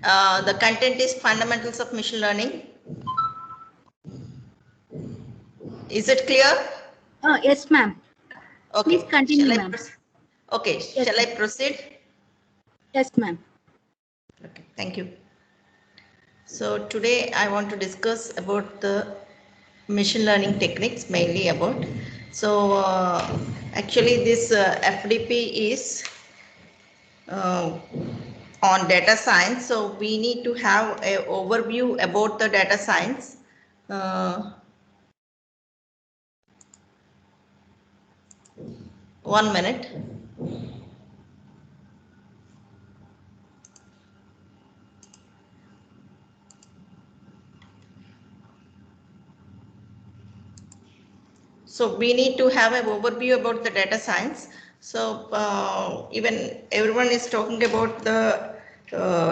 The content is fundamentals of machine learning. Is it clear? Yes, ma'am. Okay. Please continue, ma'am. Okay. Yes, shall I proceed? Yes, ma'am. Okay. Thank you. So today I want to discuss about the machine learning techniques, mainly about. So actually this FDP is on data science. So we need to have an overview about the data science. One minute. So we need to have an overview about the data science. So even everyone is talking about the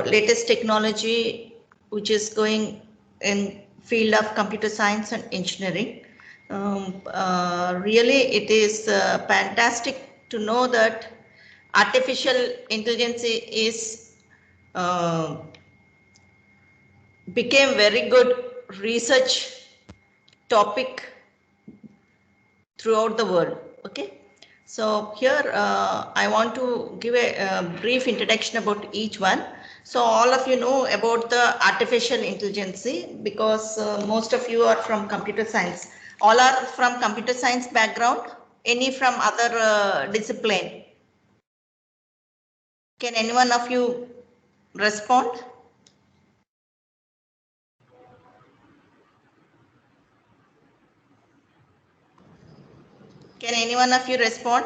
latest technology which is going in field of computer science and engineering. Really it is fantastic to know that artificial intelligence is became very good research topic throughout the world. Okay, so here I want to give a brief introduction about each one. So all of you know about the artificial intelligence because most of you are from computer science. All are from computer science background, any from other discipline? Can any one of you respond? Can any one of you respond?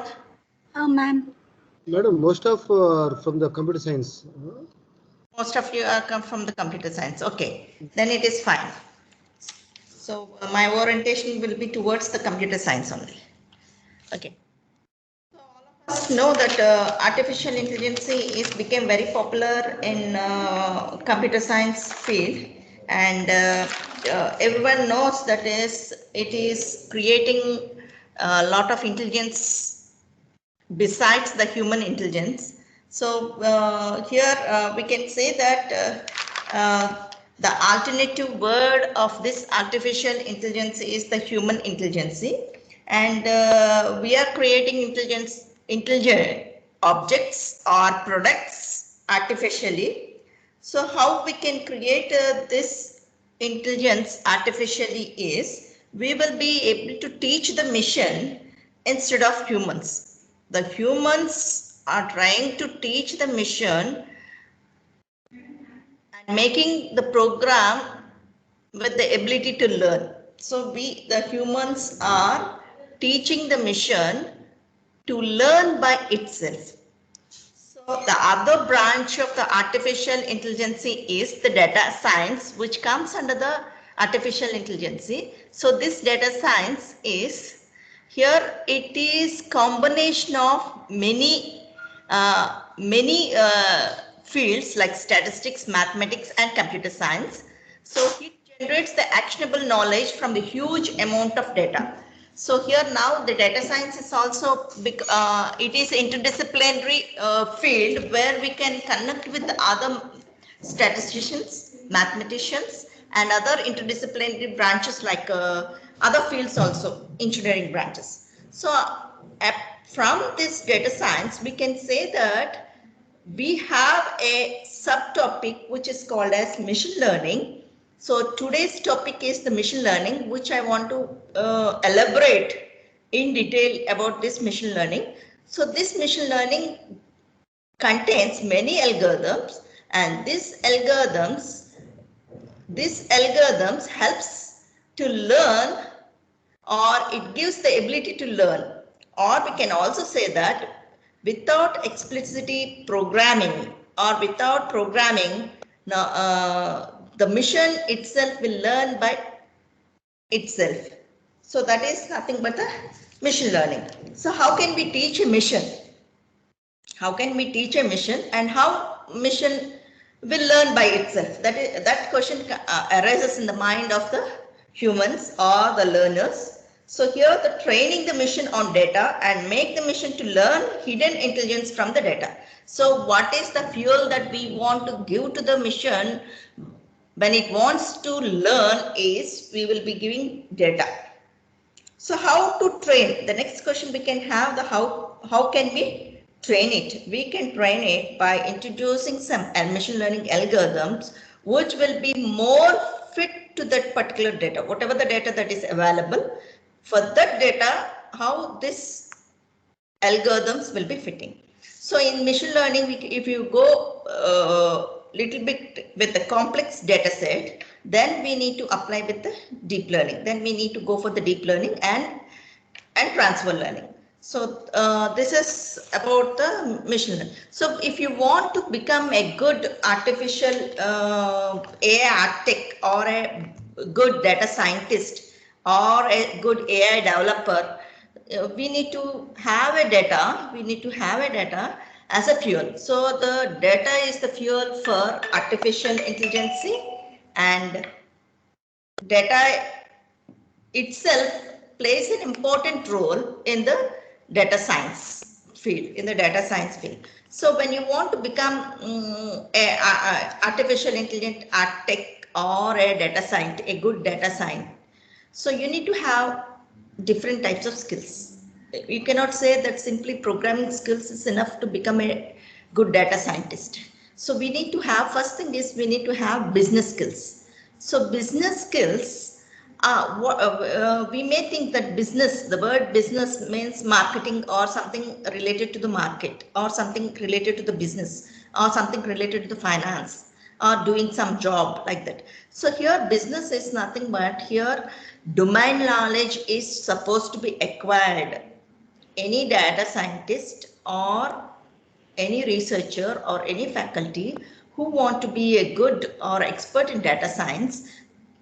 Ma'am. Madam, most of from the computer science. Most of you are come from the computer science. Okay, then it is fine. So my orientation will be towards the computer science only. Okay. So all of us know that artificial intelligence is became very popular in computer science field, and everyone knows that it is creating a lot of intelligence besides the human intelligence. So here we can say that the alternative word of this artificial intelligence is the human intelligence, and we are creating intelligent objects or products artificially. So how we can create this intelligence artificially is we will be able to teach the machine instead of humans. The humans are trying to teach the machine and making the program with the ability to learn. So we, the humans, are teaching the machine to learn by itself. So the other branch of the artificial intelligence is the data science, which comes under the artificial intelligence. So this data science is here, it is combination of many fields like statistics, mathematics, and computer science. So it generates the actionable knowledge from the huge amount of data. So here now the data science is also it is interdisciplinary field where we can connect with other statisticians, mathematicians, and other interdisciplinary branches like other fields also, engineering branches. So from this data science, we can say that we have a subtopic which is called as machine learning. So today's topic is the machine learning, which I want to elaborate in detail about this machine learning. So this machine learning contains many algorithms, and these algorithms helps to learn, or it gives the ability to learn, or we can also say that without explicitly programming or without programming, the machine itself will learn by itself. So that is nothing but the machine learning. So how can we teach a machine? How can we teach a machine, and how machine will learn by itself? That question arises in the mind of the humans or the learners. So here the training the machine on data and make the machine to learn hidden intelligence from the data. So what is the fuel that we want to give to the machine when it wants to learn is we will be giving data. So how to train? The next question we can have the how can we train it? We can train it by introducing some machine learning algorithms which will be more fit to that particular data, whatever the data that is available. For that data, how this algorithms will be fitting. So in machine learning, if you go little bit with the complex data set, then we need to apply with the deep learning. Then we need to go for the deep learning and transfer learning. So this is about the machine learning. So if you want to become a good artificial AI architect or a good data scientist or a good AI developer, we need to have a data. We need to have a data as a fuel. So the data is the fuel for artificial intelligence, and data itself plays an important role in the data science field. So when you want to become a artificial intelligent architect or a data scientist, a good data scientist, so you need to have different types of skills. You cannot say that simply programming skills is enough to become a good data scientist. So we need to have, first thing is we need to have business skills. So business skills, we may think that business, the word business means marketing or something related to the market or something related to the business or something related to the finance or doing some job like that. So here business is nothing but here domain knowledge is supposed to be acquired. Any data scientist or any researcher or any faculty who want to be a good or expert in data science,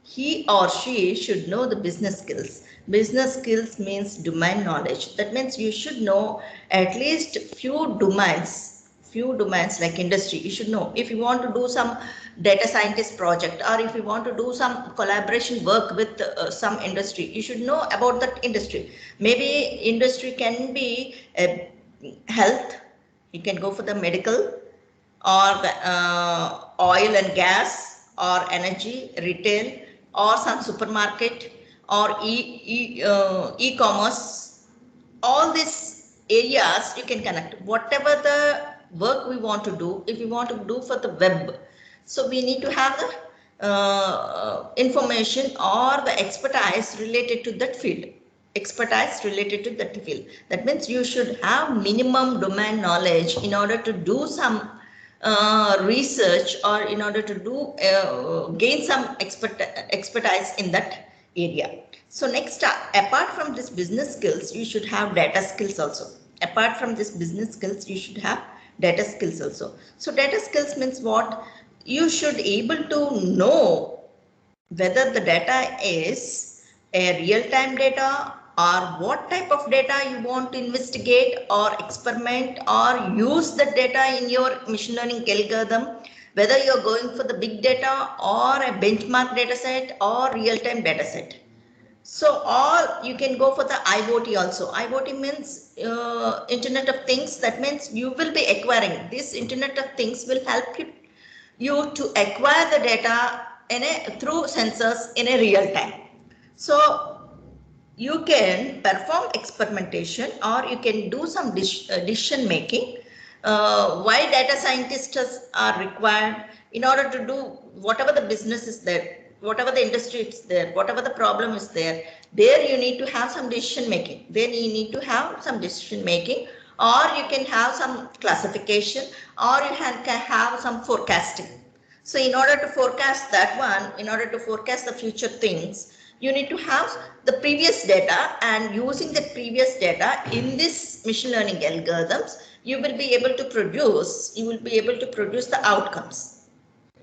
he or she should know the business skills. Business skills means domain knowledge. That means you should know at least few domains like industry. You should know if you want to do some data scientist project or if you want to do some collaboration work with some industry, you should know about that industry. Maybe industry can be health. You can go for the medical or oil and gas or energy, retail, or some supermarket or e-commerce. All these areas you can connect. Whatever the work we want to do, if we want to do for the web, so we need to have the information or the expertise related to that field. That means you should have minimum domain knowledge in order to do some research or in order to do gain some expertise in that area. So next, apart from this business skills, you should have data skills also. Apart from this business skills, you should have data skills also. So data skills means what? You should able to know whether the data is a real-time data or what type of data you want to investigate or experiment or use the data in your machine learning algorithm, whether you're going for the big data or a benchmark data set or real-time data set. So all you can go for the IoT also. IoT means Internet of Things. That means you will be acquiring this Internet of Things will help you to acquire the data through sensors in a real time. So you can perform experimentation or you can do some decision making. Why data scientists are required in order to do whatever the business is there, whatever the industry is there, whatever the problem is there, you need to have some decision making. Then you need to have some decision making, or you can have some classification, or you can have some forecasting. So in order to forecast that one, in order to forecast the future things, you need to have the previous data, and using the previous data in this machine learning algorithms, you will be able to produce the outcomes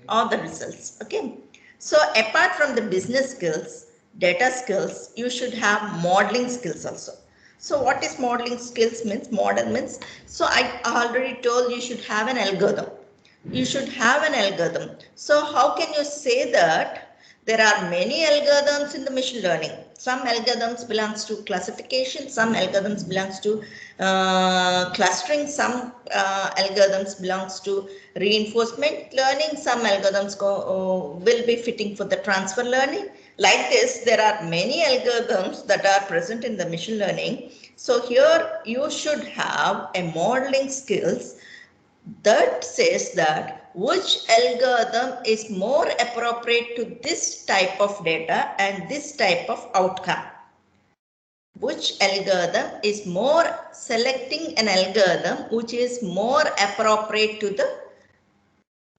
or the results. Okay. So apart from the business skills, data skills, you should have modeling skills also. So what is modeling skills means? Model means, so I already told you should have an algorithm. You should have an algorithm. So how can you say that There are many algorithms in the machine learning. Some algorithms belongs to classification, some algorithms belongs to clustering, some algorithms belongs to reinforcement learning, some algorithms will be fitting for the transfer learning. Like this, there are many algorithms that are present in the machine learning. So here you should have a modeling skills that says that which algorithm is more appropriate to this type of data and this type of outcome. Which algorithm is more selecting an algorithm which is more appropriate to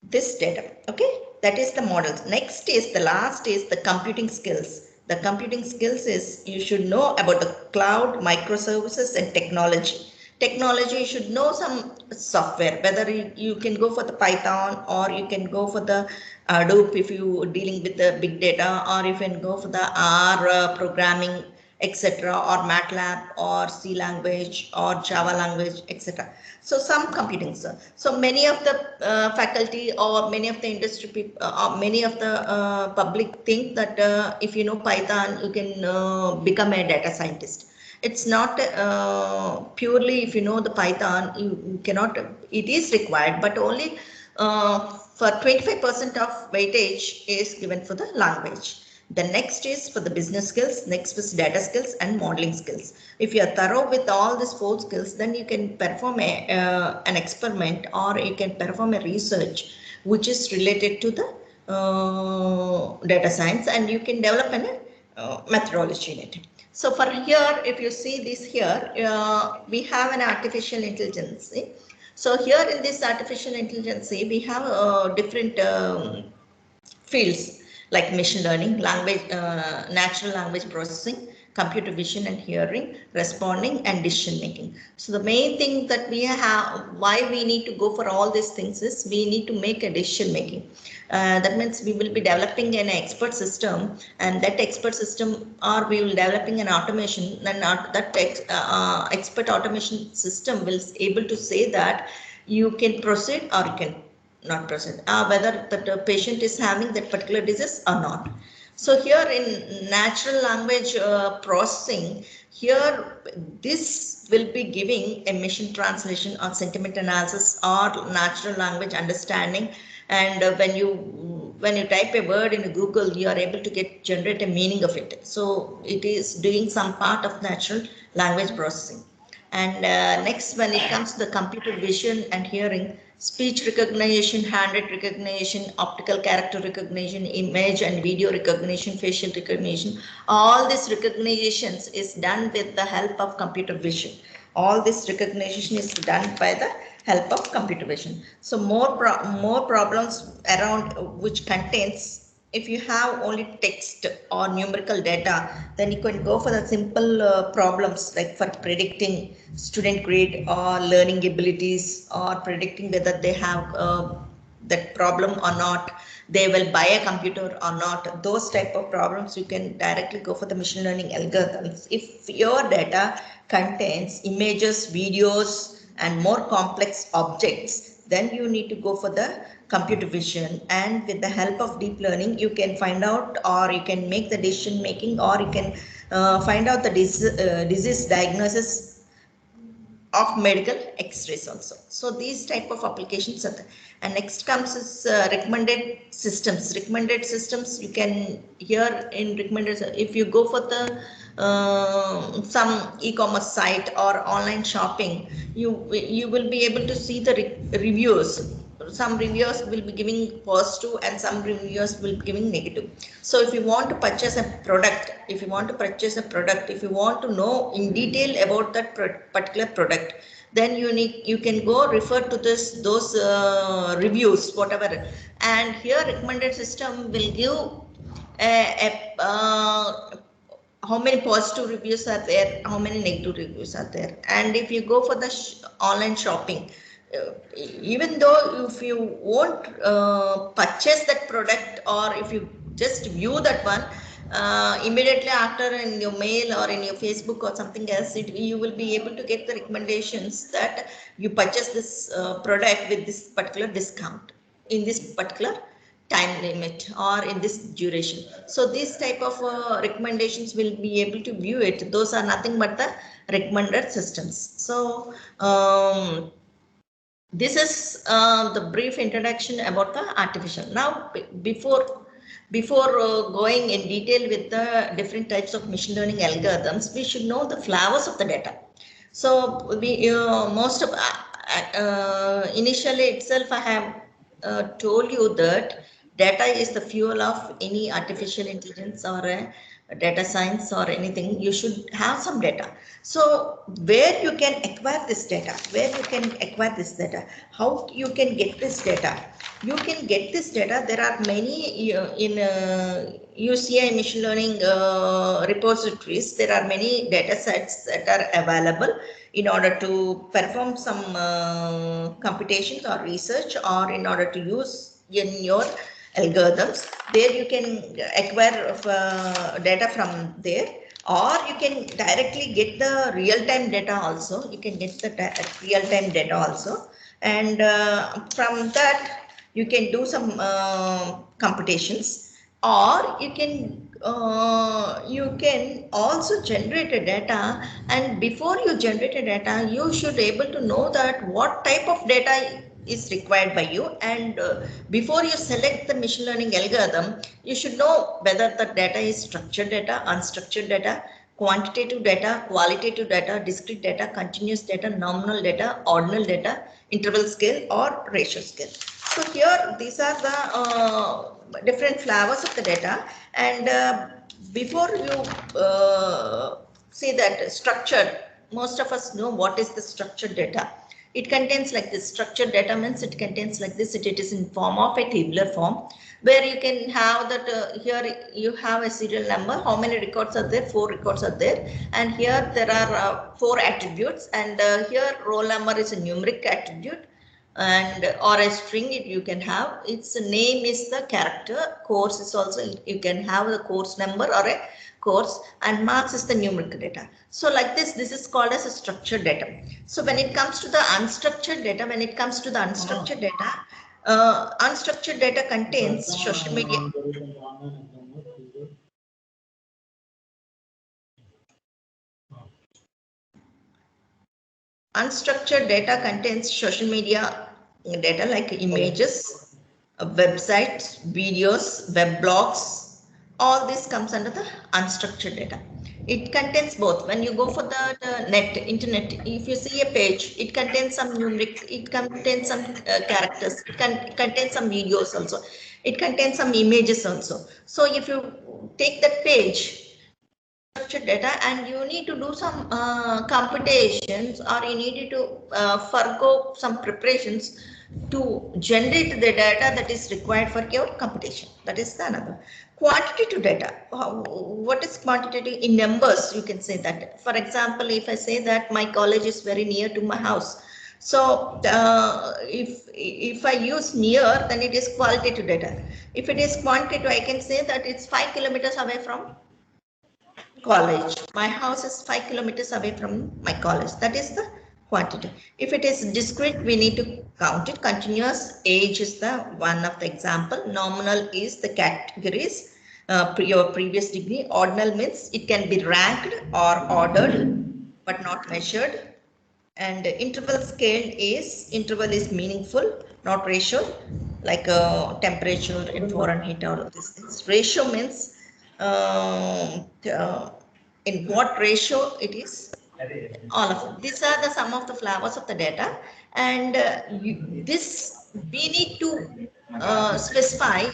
this data. Okay, that is the models. Next is the last is the computing skills. The computing skills is you should know about the cloud, microservices and technology. Technology, you should know some software, whether you can go for the Python or you can go for the Hadoop if you are dealing with the big data, or you can go for the R programming, etc., or MATLAB or C language or Java language, etc. So some computing, sir. So many of the faculty or many of the industry people, or many of the public think that if you know Python, you can become a data scientist. It's not purely if you know the Python, you cannot, it is required, but only for 25% of weightage is given for the language. The next is for the business skills, next is data skills and modeling skills. If you are thorough with all these 4 skills, then you can perform an experiment or you can perform a research which is related to the data science, and you can develop a methodology in it. So for here, if you see this here, we have an artificial intelligence. So here in this artificial intelligence, we have different fields like machine learning, language, natural language processing, computer vision and hearing, responding and decision making. So the main thing that we have, why we need to go for all these things is we need to make a decision making. That means we will be developing an expert system, and that expert system, or we will developing an automation, then that expert automation system will be able to say that you can proceed or you can not proceed, whether the patient is having that particular disease or not. So here in natural language processing, here this will be giving a machine translation or sentiment analysis or natural language understanding. And when you type a word in Google, you are able to generate a meaning of it. So it is doing some part of natural language processing. And next, when it comes to the computer vision and hearing, speech recognition, hand recognition, optical character recognition, image and video recognition, facial recognition, all these recognitions is done with the help of computer vision. All this recognition is done by the help of computer vision. So more problems around which contains, if you have only text or numerical data, then you can go for the simple problems like for predicting student grade or learning abilities, or predicting whether they have that problem or not, they will buy a computer or not. Those type of problems you can directly go for the machine learning algorithms. If your data contains images, videos and more complex objects, then you need to go for the computer vision, and with the help of deep learning you can find out, or you can make the decision making, or you can find out the disease diagnosis of medical x-rays also. So these type of applications are there. And next comes is recommended systems. Recommended systems, you can here in recommended, if you go for the some e-commerce site or online shopping, you will be able to see the reviews. Some reviewers will be giving positive and some reviewers will be giving negative. So if you want to purchase a product, if you want to know in detail about that particular product, then you can go refer to those reviews, whatever. And here recommended system will give how many positive reviews are there, how many negative reviews are there. And if you go for the online shopping, even though if you won't purchase that product, or if you just view that one, immediately after in your mail or in your Facebook or something else, you will be able to get the recommendations that you purchase this product with this particular discount in this particular time limit or in this duration. So this type of recommendations will be able to view it. Those are nothing but the recommended systems. So this is the brief introduction about the artificial. Now, before going in detail with the different types of machine learning algorithms, we should know the flavors of the data. So we most of initially itself, I have told you that data is the fuel of any artificial intelligence or a data science or anything. You should have some data. So where you can acquire this data, how you can get this data. You can get this data. There are many in UCI machine learning repositories. There are many data sets that are available in order to perform some computations or research, or in order to use in your algorithms. There you can acquire data from there, or you can directly get the real-time data also. You can get the real-time data also, and from that you can do some computations, or you can also generate a data. And before you generate a data, you should able to know that what type of data is required by you, and before you select the machine learning algorithm, you should know whether the data is structured data, unstructured data, quantitative data, qualitative data, discrete data, continuous data, nominal data, ordinal data, interval scale, or ratio scale. So here these are the different flavors of the data. And before you see that structured, most of us know what is the structured data. It contains like this. Structured data means it contains like this. It is in form of a tabular form, where you can have that here you have a serial number. How many records are there? 4 records are there. And here there are 4 attributes. And here roll number is a numeric attribute, and or a string you can have. Its name is the character. Course is also, you can have the course number or a course, and marks is the numeric data. So like this is called as a structured data. So when it comes to the unstructured data, unstructured data contains social media. Unstructured data contains social media data like images, websites, videos, web blogs. All this comes under the unstructured data. It contains both. When you go for the internet, if you see a page, it contains some numeric, it contains some characters, it contains some videos also, it contains some images also. So if you take that page, structured data, and you need to do some computations, or you need to forgo some preparations to generate the data that is required for your computation. That is the another. Quantitative data. What is quantitative? In numbers, you can say that. For example, if I say that my college is very near to my house, so if I use near, then it is qualitative data. If it is quantitative, I can say that it's 5 kilometers away from college. My house is 5 kilometers away from my college. That is the quantity. If it is discrete, we need to count it. Continuous, age is the one of the example. Nominal is the categories, your previous degree. Ordinal means it can be ranked or ordered, but not measured. And interval scale is, interval is meaningful, not ratio, like temperature in Fahrenheit, all of these things. Ratio means in what ratio it is. All of them. These are the some of the flavors of the data, and this we need to specify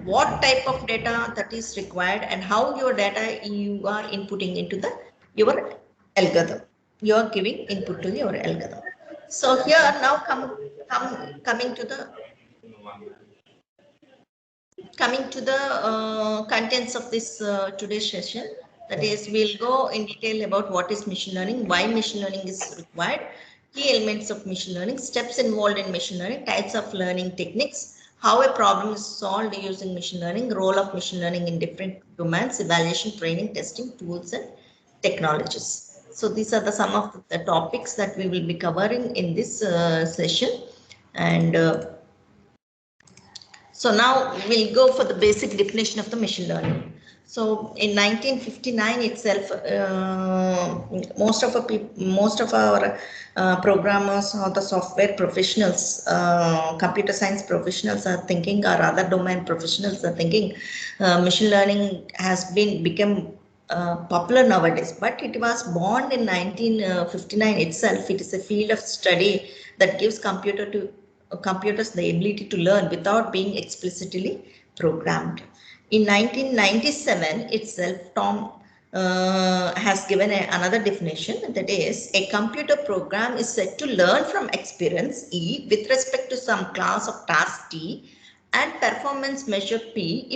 what type of data that is required, and how your data you are inputting into the your algorithm. You are giving input to your algorithm. So here now coming to the contents of this today's session. That is, we'll go in detail about what is machine learning, why machine learning is required, key elements of machine learning, steps involved in machine learning, types of learning techniques, how a problem is solved using machine learning, role of machine learning in different domains, evaluation, training, testing, tools, and technologies. So these are some of the topics that we will be covering in this session. And So now we'll go for the basic definition of the machine learning. So in 1959 itself, most of our programmers or the software professionals, computer science professionals are thinking, or other domain professionals are thinking, machine learning has become popular nowadays, but it was born in 1959 itself. It is a field of study that gives computers the ability to learn without being explicitly programmed. In 1997 itself, Tom has given another definition, that is, a computer program is said to learn from experience E with respect to some class of task T and performance measure P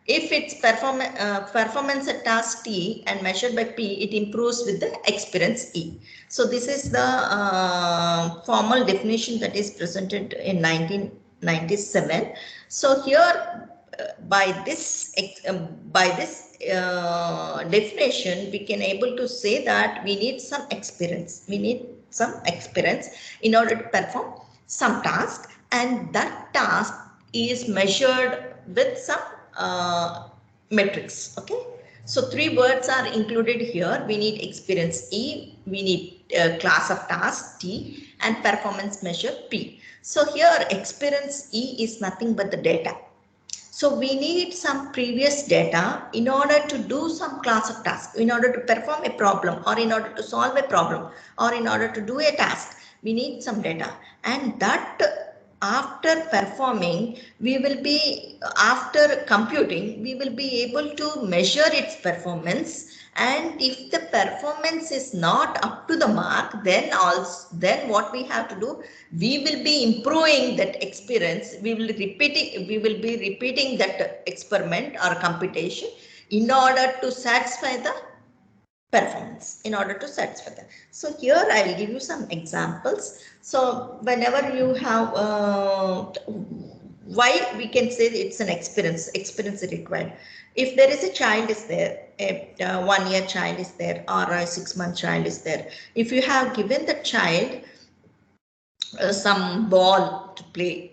if its performance at task T and measured by P, it improves with the experience E. So this is the formal definition that is presented in 1997. So here, by this definition, we can able to say that we need some experience. We need some experience in order to perform some task, and that task is measured with some metrics. Okay, so three words are included here. We need experience E, we need class of task T, and performance measure P. So here experience E is nothing but the data. So we need some previous data in order to do some class of task, in order to perform a problem, or in order to solve a problem, or in order to do a task. We need some data, and that after performing, after computing, we will be able to measure its performance. And if the performance is not up to the mark, then what we have to do, we will be improving that experience. We will be repeating that experiment or computation in order to satisfy the performance, So here I will give you some examples. So whenever you have why we can say it's an experience required. If there is a child is there, a 1 year child is there, or a 6-month child is there, if you have given the child some ball to play,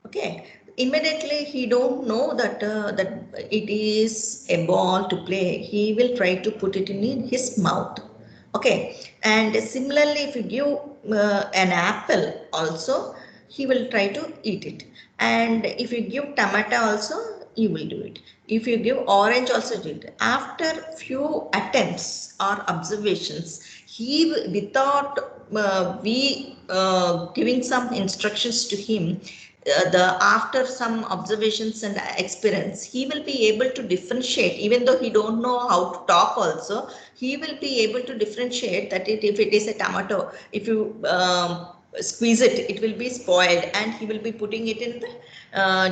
okay, immediately he don't know that that it is a ball to play. He will try to put it in his mouth. Okay, and similarly, if you give an apple also, he will try to eat it. And if you give tomato also, he will do it. If you give orange also, do it. After few attempts or observations, he, without giving some instructions to him, after some observations and experience, he will be able to differentiate. Even though he don't know how to talk also, he will be able to differentiate that if it is a tomato, if you squeeze it, it will be spoiled, and he will be putting it in the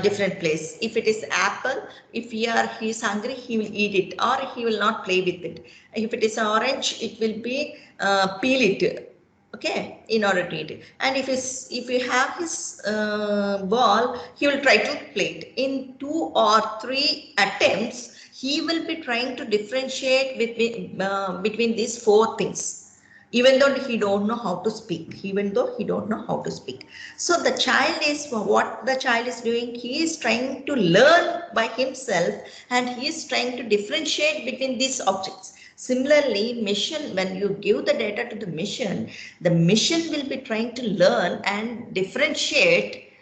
different place. If it is apple, if he is hungry, he will eat it, or he will not play with it. If it is orange, it will be peel it, okay, in order to eat it. And if you have his ball, he will try to play it. In 2 or 3 attempts, he will be trying to differentiate between these 4 things, even though he don't know how to speak. So the child is, what the child is doing, he is trying to learn by himself, and he is trying to differentiate between these objects. Similarly, machine, when you give the data to the machine will be trying to learn and differentiate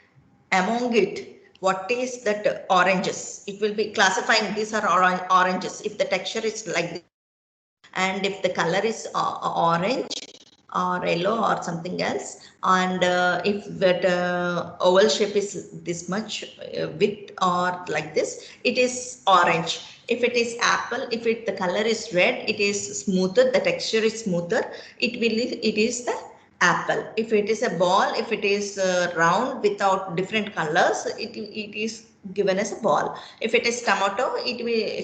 among it what is that oranges. It will be classifying these are oranges if the texture is like this, and if the color is orange or yellow or something else, and if that oval shape is this much width or like this, it is orange. If it is apple, if the color is red, it is smoother, the texture is smoother, it is the apple. If it is a ball, if it is round without different colors, it is given as a ball. If it is tomato, it will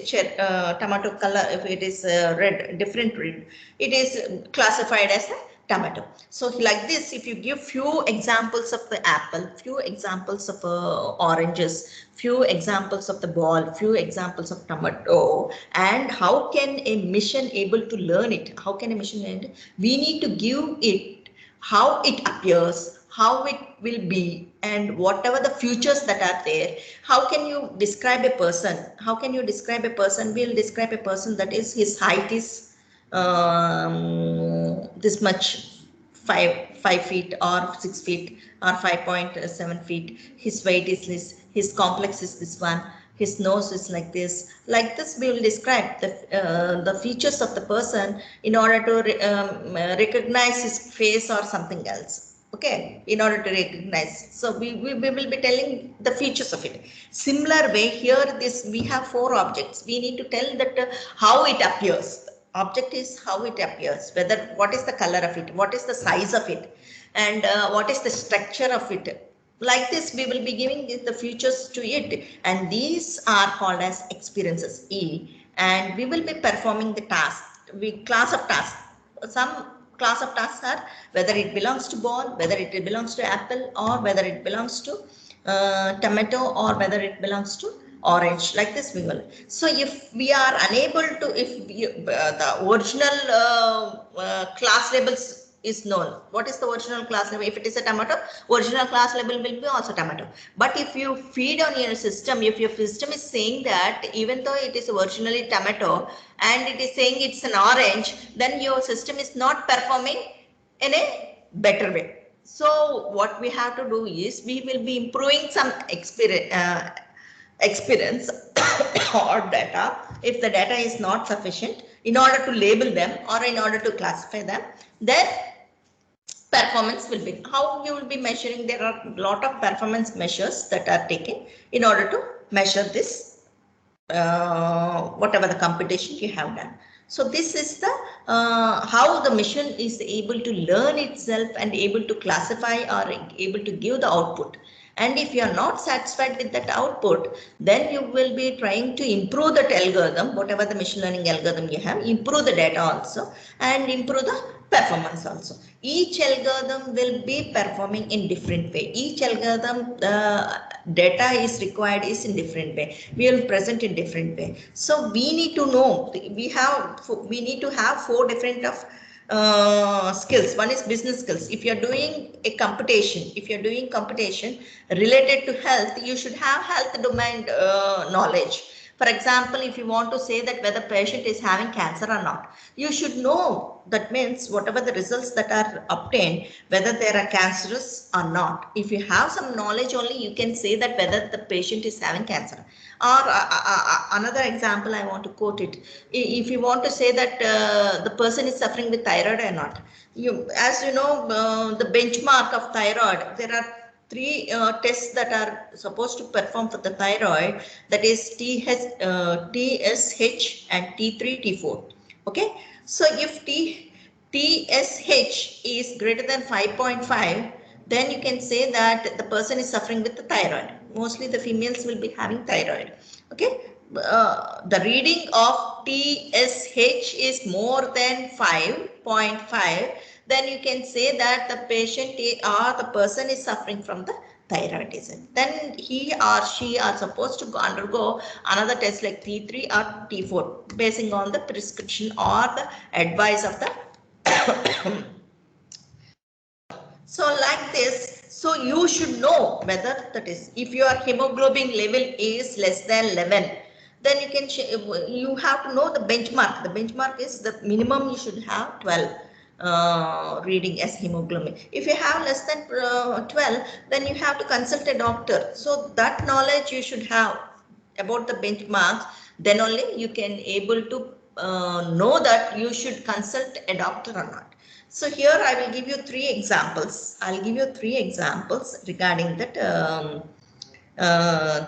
tomato color. If it is red, different red, it is classified as a tomato. So like this, if you give few examples of the apple, few examples of oranges, few examples of the ball, few examples of tomato, and how can a machine able to learn it? How can a machine learn it? We need to give it how it appears, how it will be, and whatever the features that are there, how can you describe a person? How can you describe a person? We'll describe a person that is his height is this much, 5 feet or 6 feet or 5.7 feet. His weight is this, his complex is this one, his nose is like this. Like this, we will describe the features of the person in order to recognize his face or something else. Okay, in order to recognize. So we will be telling the features of it. Similar way here, this we have 4 objects. We need to tell that how it appears. Object is how it appears, whether what is the color of it, what is the size of it, and what is the structure of it. Like this, we will be giving the features to it, and these are called as experiences, E, and we will be performing the task. Class of tasks. Some class of tasks are whether it belongs to ball, whether it belongs to apple, or whether it belongs to tomato, or whether it belongs to orange. Like this we will. So if we are unable to, if the original class labels is known, what is the original class label? If it is a tomato, original class label will be also tomato. But if you feed on your system, if your system is saying that even though it is originally tomato and it is saying it's an orange, then your system is not performing in a better way. So what we have to do is we will be improving some experience or data. If the data is not sufficient in order to label them or in order to classify them, then performance will be. How you will be measuring? There are a lot of performance measures that are taken in order to measure this, whatever the computation you have done. So this is the how the machine is able to learn itself and able to classify or able to give the output. And if you are not satisfied with that output, then you will be trying to improve that algorithm, whatever the machine learning algorithm you have, improve the data also and improve the performance also. Each algorithm will be performing in different way. Each algorithm data is required is in different way. We will present in different way. So we need to know, we need to have 4 different of skills. One is business skills. If you're doing a computation, related to health, you should have health domain knowledge. For example, if you want to say that whether patient is having cancer or not, you should know. That means whatever the results that are obtained, whether they are cancerous or not. If you have some knowledge only, you can say that whether the patient is having cancer. Or another example, I want to quote it. If you want to say that the person is suffering with thyroid or not, as you know, the benchmark of thyroid, there are 3 tests that are supposed to perform for the thyroid, that is TSH and T3, T4. Okay, so if TSH is greater than 5.5, then you can say that the person is suffering with the thyroid. Mostly the females will be having thyroid. Okay, the reading of TSH is more than 5.5, then you can say that the patient or the person is suffering from the thyroidism. Then he or she are supposed to undergo another test like T3 or T4, basing on the prescription or the advice of the so like this. So you should know whether that is, if your hemoglobin level is less than 11, then you can, you have to know the benchmark. The benchmark is the minimum you should have 12 reading as hemoglobin. If you have less than 12, then you have to consult a doctor. So that knowledge you should have about the benchmarks, then only you can able to know that you should consult a doctor or not. So here I will give you 3 examples. I'll give you 3 examples regarding that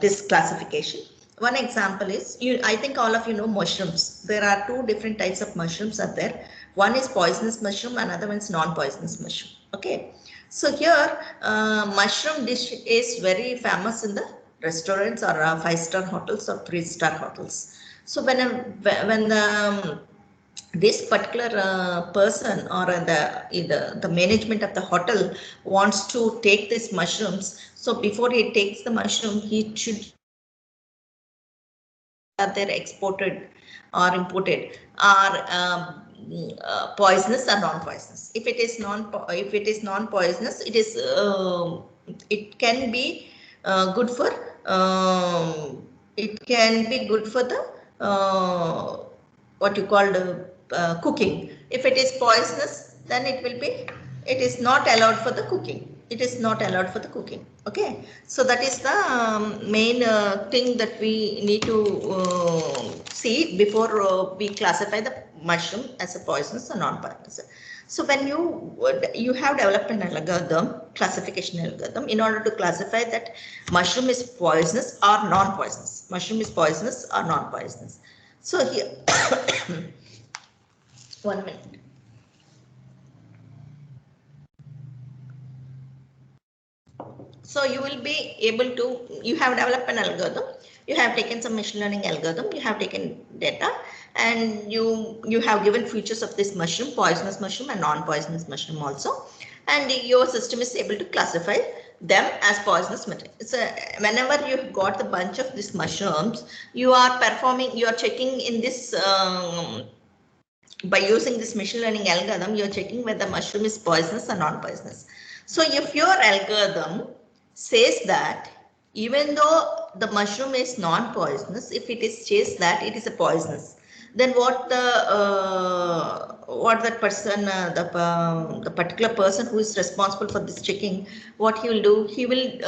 this classification. One example is, I think all of you know mushrooms. There are 2 different types of mushrooms are there. One is poisonous mushroom, another one is non-poisonous mushroom. Okay. So here mushroom dish is very famous in the restaurants or 5-star hotels or 3-star hotels. So when the this particular person or the management of the hotel wants to take these mushrooms, so before he takes the mushroom, he should are they exported or imported are poisonous or non-poisonous. If it is non-poisonous, it is it can be good for the what you call cooking. If it is poisonous, then it is not allowed for the cooking. It is not allowed for the cooking. Okay, so that is the main thing that we need to see before we classify the mushroom as a poisonous or non-poisonous. So when you have developed an algorithm, classification algorithm, in order to classify that mushroom is poisonous or non-poisonous. Mushroom is poisonous or non-poisonous. So here, 1 minute. So you will be able to, you have developed an algorithm, you have taken some machine learning algorithm, you have taken data, and you have given features of this mushroom, poisonous mushroom and non-poisonous mushroom also, and your system is able to classify them as poisonous material. So whenever you got the bunch of these mushrooms, you are checking in this by using this machine learning algorithm, you're checking whether mushroom is poisonous or non-poisonous. So if your algorithm says that even though the mushroom is non-poisonous, if it is says that it is a poisonous, then what that person, the particular person who is responsible for this checking, what he will do, he will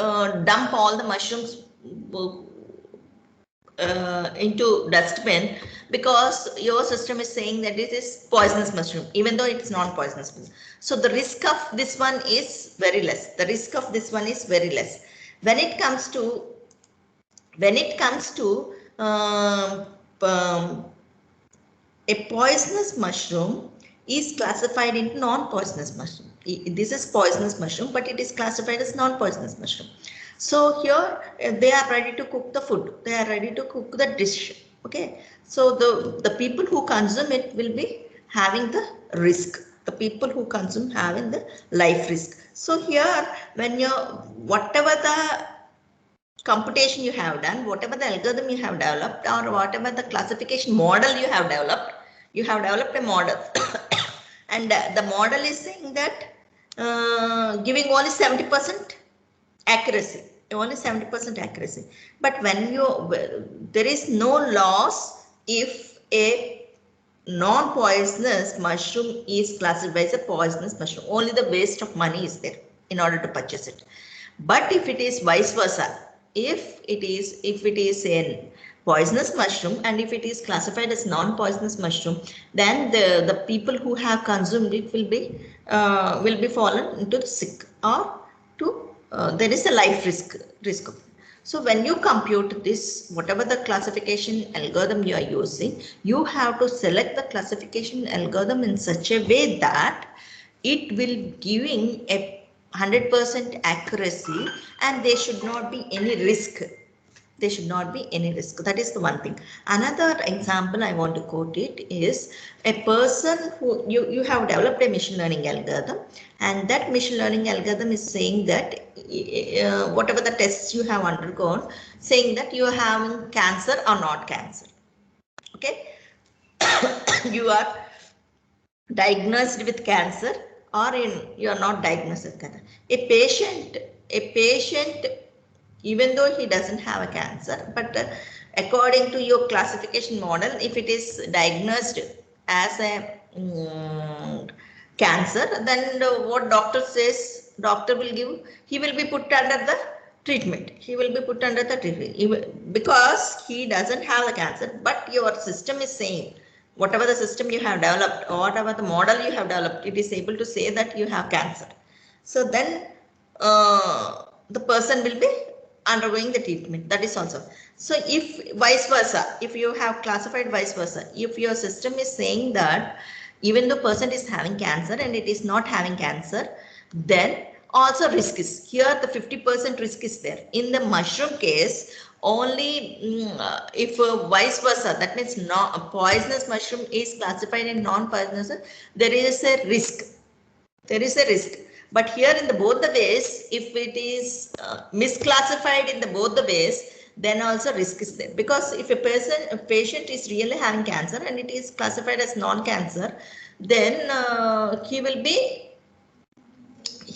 dump all the mushrooms into dustbin, because your system is saying that it is poisonous mushroom, even though it's non-poisonous. So the risk of this one is very less. The risk of this one is very less. When it comes to a poisonous mushroom is classified into non-poisonous mushroom. This is poisonous mushroom, but it is classified as non-poisonous mushroom. So here they are ready to cook the food. They are ready to cook the dish. Okay. So the people who consume it will be having the risk. The people who consume having the life risk. So here when whatever the computation you have done, whatever the algorithm you have developed, or whatever the classification model you have developed a model and the model is saying that giving only 70% accuracy, only 70% accuracy. But when there is no loss if a non-poisonous mushroom is classified as a poisonous mushroom. Only the waste of money is there in order to purchase it. But if it is vice versa, if it is a poisonous mushroom and if it is classified as non-poisonous mushroom, then the people who have consumed it will be fallen into the sick, or to there is a life risk of. So when you compute this, whatever the classification algorithm you are using, you have to select the classification algorithm in such a way that it will giving a 100% accuracy, and there should not be any risk. There should not be any risk. That is the one thing. Another example I want to quote it is a person who you have developed a machine learning algorithm, and that machine learning algorithm is saying that whatever the tests you have undergone, saying that you are having cancer or not cancer. Okay. You are diagnosed with cancer, or you are not diagnosed with cancer. A patient, even though he doesn't have a cancer, but according to your classification model, if it is diagnosed as a cancer, then what doctor says, he will be put under the treatment. He will be put under the treatment because he doesn't have the cancer, but your system is saying, whatever the system you have developed or whatever the model you have developed, it is able to say that you have cancer. So then the person will be undergoing the treatment. That is also. So if vice versa, if you have classified vice versa, if your system is saying that even the person is having cancer and it is not having cancer, then also risk is here. The 50% risk is there. In the mushroom case, only if vice versa, that means a poisonous mushroom is classified in non-poisonous, there is a risk. There is a risk. But here in both the ways, if it is misclassified in both the ways, then also risk is there. Because if a patient is really having cancer and it is classified as non-cancer, then he will be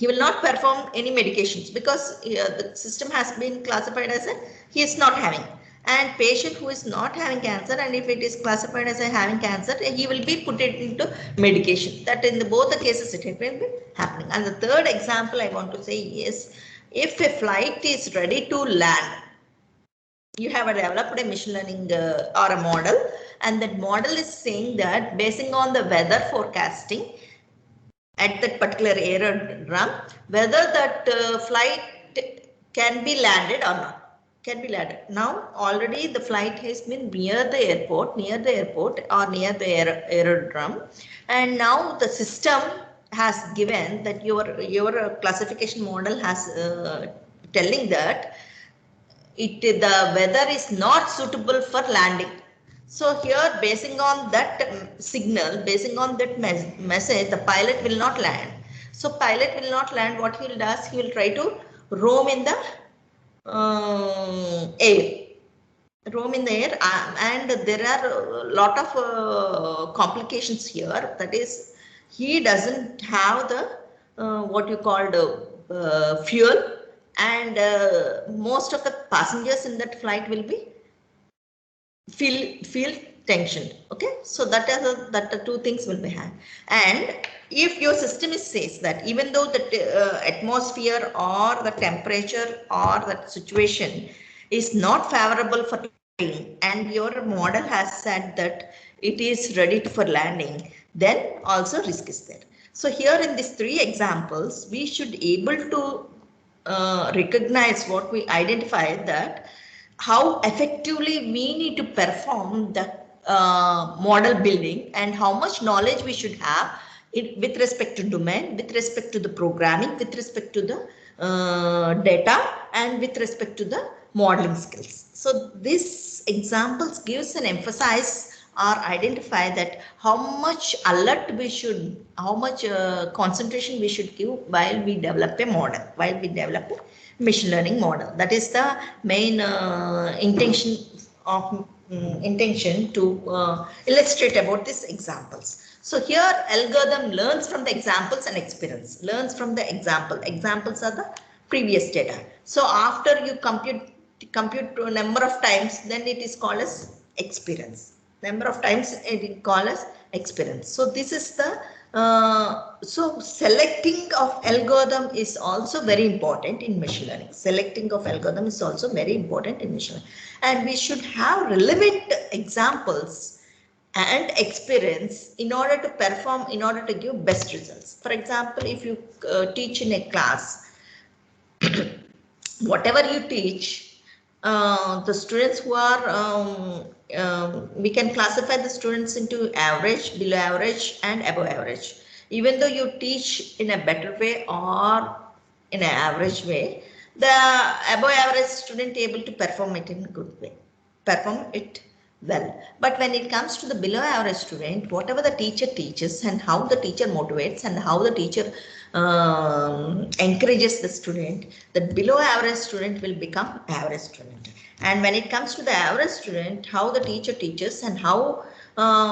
he will not perform any medications because the system has been classified as he is not having. And patient who is not having cancer, and if it is classified as having cancer, he will be put it into medication. That in both the cases it will be happening. And the third example I want to say is, if a flight is ready to land, you have developed a machine learning or a model, and that model is saying that basing on the weather forecasting at that particular aerodrome, whether that flight can be landed or not. Can be landed. Now already the flight has been near the airport or near the aerodrome, and now the system has given that your classification model has telling that the weather is not suitable for landing. So here, basing on that signal, basing on that message, the pilot will not land. So pilot will not land. What he will do, he will try to roam in the air. Roam in the air, and there are a lot of complications here. That is, he doesn't have the what you called fuel, and most of the passengers in that flight will be feel tension. Okay, so that the two things will be had. And if your system says that even though the atmosphere or the temperature or the situation is not favorable for landing, and your model has said that it is ready for landing, then also risk is there. So here in these three examples, we should able to recognize what we identified, that how effectively we need to perform the model building, and how much knowledge we should have with respect to domain, with respect to the programming, with respect to the data, and with respect to the modeling skills. So this examples gives an emphasis or identify that how much alert we should, how much concentration we should give while we develop a model, while we develop a machine learning model. That is the main intention to illustrate about these examples. So here algorithm learns from the examples and experience, learns from the examples are the previous data. So after you compute to a number of times, then it is called as experience. Number of times it is called as experience. So this is the so selecting of algorithm is also very important in machine learning. Selecting of algorithm is also very important in machine learning, and we should have relevant examples and experience in order to perform, in order to give best results. For example, if you teach in a class, whatever you teach, the students who are we can classify the students into average, below average, and above average. Even though you teach in a better way or in an average way, the above average student able to perform it in a good way, perform it well. But when it comes to the below average student, whatever the teacher teaches and how the teacher motivates and how the teacher encourages the student, the below average student will become average student. And when it comes to the average student, how the teacher teaches and how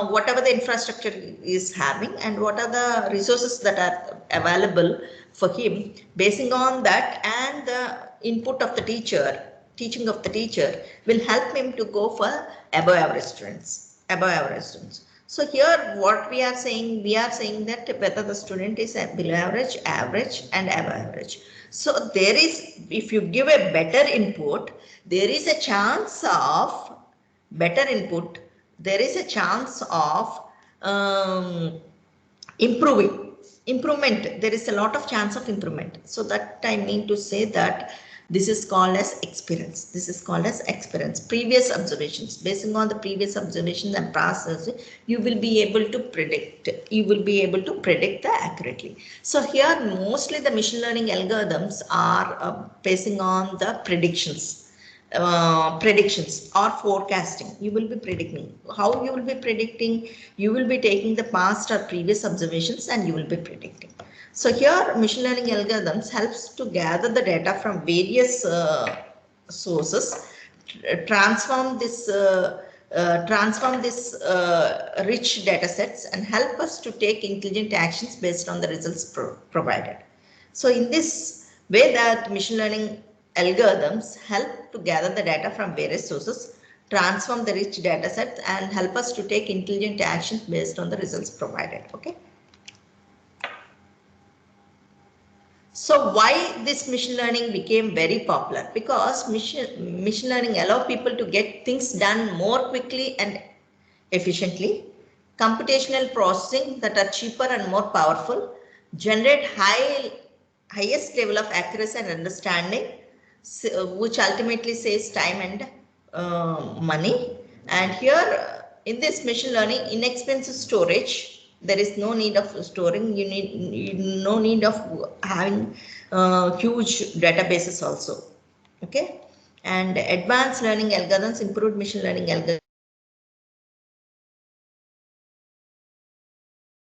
whatever the infrastructure is having and what are the resources that are available for him, basing on that and the input of the teacher, teaching of the teacher will help him to go for above average students, above average students. So here what we are saying that whether the student is below average, average, and above average. So there is, if you give a better input, there is a chance of better input, there is a chance of improvement. There is a lot of chance of improvement. So that I mean to say that this is called as experience. This is called as experience. Previous observations. Basing on the previous observations and process, you will be able to predict. You will be able to predict that accurately. So here, mostly the machine learning algorithms are basing on the predictions or forecasting. You will be predicting. How you will be predicting? You will be taking the past or previous observations and you will be predicting. So here machine learning algorithms helps to gather the data from various sources, transform this rich data sets and help us to take intelligent actions based on the results provided. So in this way, that machine learning algorithms help to gather the data from various sources, transform the rich data sets, and help us to take intelligent actions based on the results provided. Okay. So why this machine learning became very popular? Because machine learning allow people to get things done more quickly and efficiently, computational processing that are cheaper and more powerful, generate highest level of accuracy and understanding, which ultimately saves time and money. And here in this machine learning, inexpensive storage, there is no need of storing, no need of having huge databases also. Okay, and advanced learning algorithms, improved machine learning algorithms,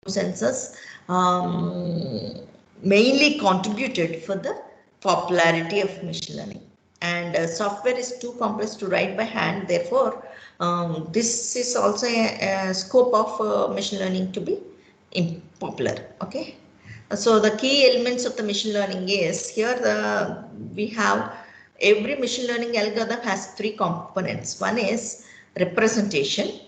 census mainly contributed for the popularity of machine learning. And software is too complex to write by hand. Therefore, this is also a scope of machine learning to be popular. Okay. So the key elements of the machine learning is here we have every machine learning algorithm has three components. One is representation,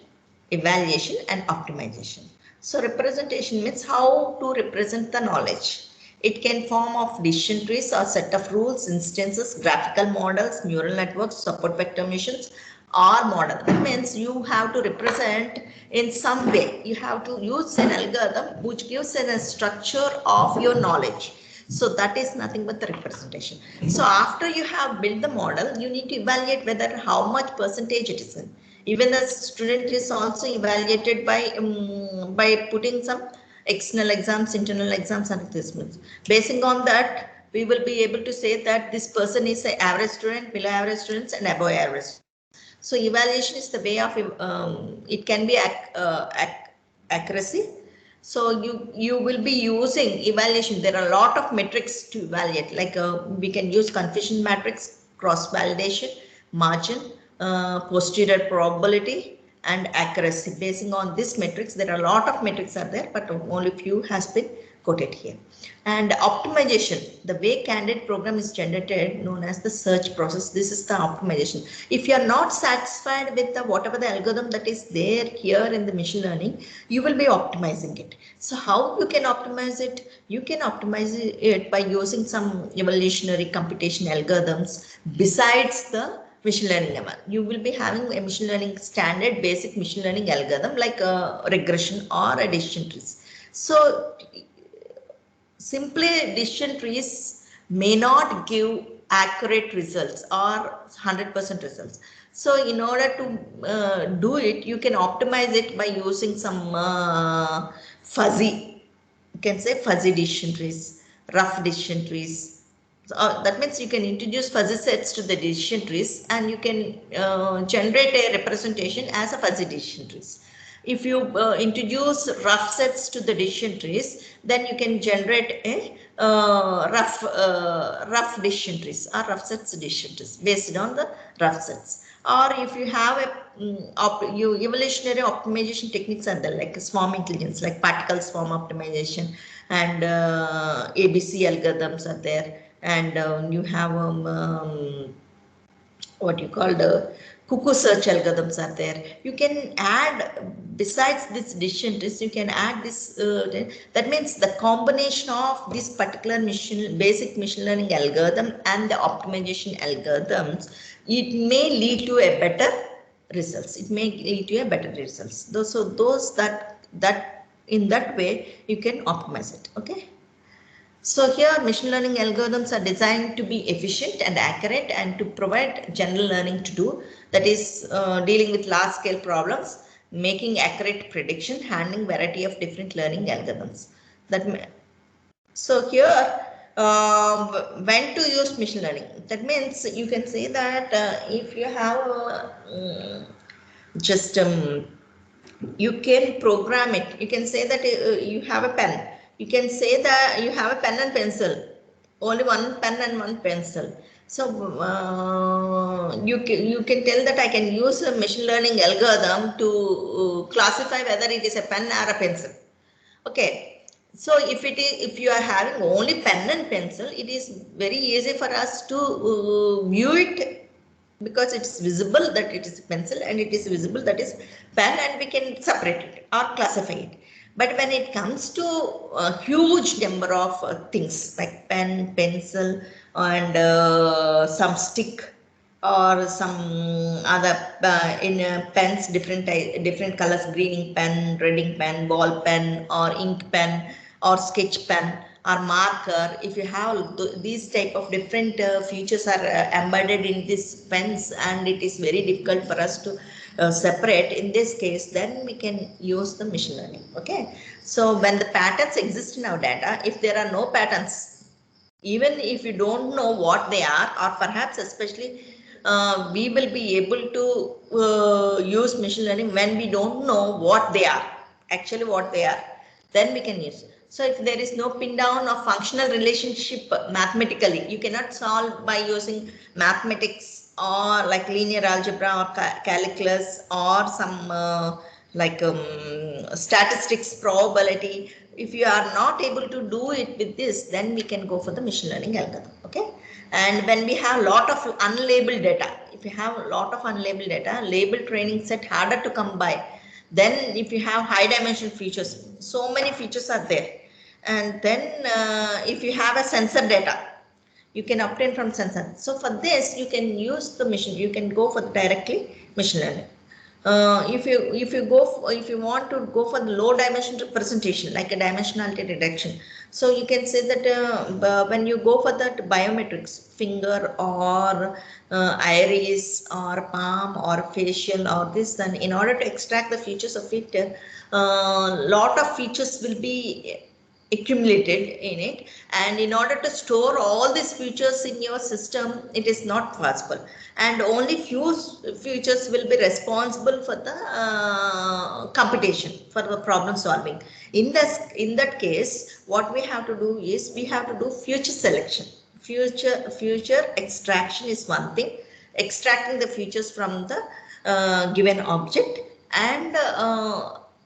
evaluation, and optimization. So representation means how to represent the knowledge. It can form of decision trees or set of rules, instances, graphical models, neural networks, support vector machines, or model. That means you have to represent in some way. You have to use an algorithm which gives a structure of your knowledge. So that is nothing but the representation. So after you have built the model, you need to evaluate whether how much percentage it is in. Even the student is also evaluated by putting some external exams, internal exams, and assessments. Basing on that, we will be able to say that this person is an average student, below average students, and above average. So evaluation is the way of it can be accuracy. So you will be using evaluation. There are a lot of metrics to evaluate. Like we can use confusion matrix, cross validation, margin, posterior probability, and accuracy. Basing on this metrics, there are a lot of metrics are there, but only few has been quoted here. And optimization, the way candidate program is generated, known as the search process. This is the optimization. If you are not satisfied with the whatever the algorithm that is there here in the machine learning, you will be optimizing it. So how you can optimize it? You can optimize it by using some evolutionary computation algorithms besides the machine learning level. You will be having a machine learning standard basic machine learning algorithm like a regression or a decision trees. So simply decision trees may not give accurate results or 100% results. So in order to do it, you can optimize it by using some fuzzy, you can say fuzzy decision trees, rough decision trees. So, that means you can introduce fuzzy sets to the decision trees and you can generate a representation as a fuzzy decision trees. If you introduce rough sets to the decision trees, then you can generate a rough decision trees or rough sets decision trees based on the rough sets. Or if you have a evolutionary optimization techniques are there, like swarm intelligence, like particle swarm optimization, and ABC algorithms are there, and you have what you call the cuckoo search algorithms are there. You can add, besides this decision trees, you can add this, that means the combination of this particular basic machine learning algorithm and the optimization algorithms, it may lead to a better results. It may lead to a better results. So those that in that way you can optimize it. Okay. So here machine learning algorithms are designed to be efficient and accurate and to provide general learning to do, that is dealing with large scale problems, making accurate prediction, handling variety of different learning algorithms. So here when to use machine learning, that means you can say that if you have just you can program it. You can say that you have a pen. You can say that you have a pen and pencil. Only one pen and one pencil. So you can tell that I can use a machine learning algorithm to classify whether it is a pen or a pencil. Okay. So if you are having only pen and pencil, it is very easy for us to view it, because it's visible that it is pencil and it is visible that is pen, and we can separate it or classify it. But when it comes to a huge number of things like pen, pencil, and some stick, or some other in pens, different colors, green ink pen, red ink pen, ball pen, or ink pen, or sketch pen, or marker. If you have these type of different features are embedded in these pens, and it is very difficult for us to separate in this case, then we can use the machine learning. Okay, so when the patterns exist in our data, if there are no patterns, even if you don't know what they are, or perhaps especially we will be able to use machine learning when we don't know what they are, actually what they are, then we can use. So if there is no pin down of functional relationship mathematically, you cannot solve by using mathematics or like linear algebra or calculus or some statistics, probability. If you are not able to do it with this, then we can go for the machine learning algorithm. Okay, and when we have a lot of unlabeled data, if you have a lot of unlabeled data, labeled training set harder to come by. Then if you have high dimension features, so many features are there. And then if you have a sensor data, you can obtain from sensor. So for this, you can use the machine, you can go for directly machine learning. If you want to go for the low dimension representation, like a dimensionality reduction, so you can say that when you go for that biometrics, finger or iris or palm or facial or this, then in order to extract the features of it, lot of features will be accumulated in it, and in order to store all these features in your system, it is not possible, and only few features will be responsible for the computation, for the problem solving. In that case, what we have to do is we have to do feature selection. Future extraction is one thing, extracting the features from the given object, and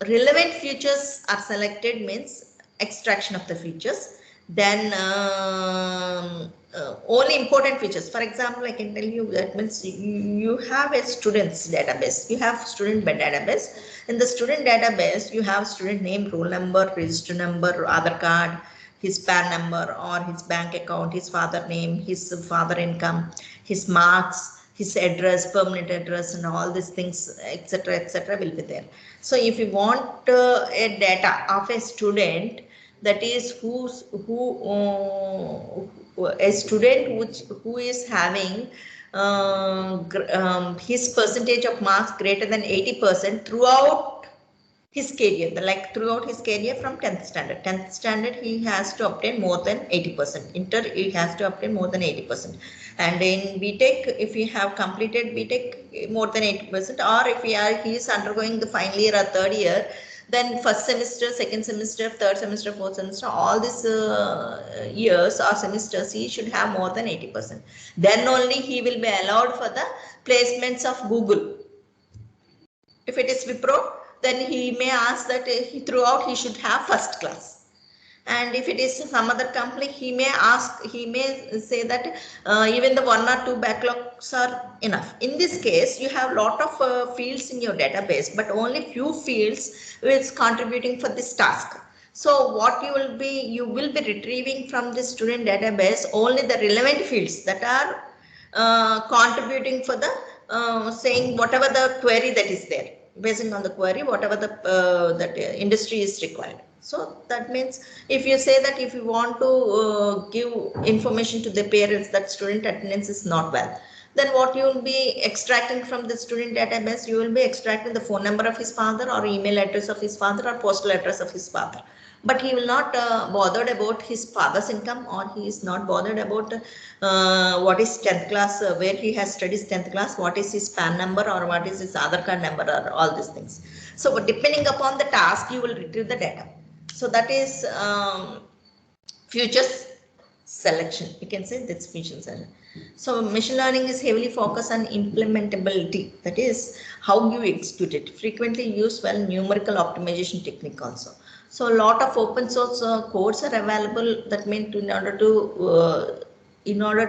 relevant features are selected means extraction of the features. Then only important features. For example, I can tell you that means you have a student's database. You have student database. In the student database, you have student name, roll number, register number, Aadhaar card, his PAN number or his bank account, his father name, his father income, his marks, his address, permanent address, and all these things, etc., will be there. So if you want a data of a student, that is a student who is having his percentage of marks greater than 80% throughout his career, throughout his career from 10th standard. 10th standard, he has to obtain more than 80%. Inter, he has to obtain more than 80%. And in BTech, if he have completed BTech more than 80%, or if he is undergoing the final year or third year, then first semester, second semester, third semester, fourth semester, all these years or semesters, he should have more than 80%. Then only he will be allowed for the placements of Google. If it is Wipro, then he may ask that throughout he should have first class. And if it is some other company, he may say that even the 1 or 2 backlogs are enough. In this case, you have a lot of fields in your database, but only few fields is contributing for this task. So what you will be retrieving from the student database only the relevant fields that are contributing for the saying whatever the query that is there. Based on the query, whatever the that industry is required. So that means if you say that if you want to give information to the parents that student attendance is not well, then what you will be extracting from the student database, you will be extracting the phone number of his father or email address of his father or postal address of his father. But he will not bothered about his father's income, or he is not bothered about what is 10th class, where he has studied 10th class, what is his PAN number, or what is his Aadhaar card number, or all these things. So depending upon the task, you will retrieve the data. So that is futures selection. You can say that's future selection. So machine learning is heavily focused on implementability. That is how you execute it. Frequently used well numerical optimization technique also. So a lot of open source codes are available. That means in order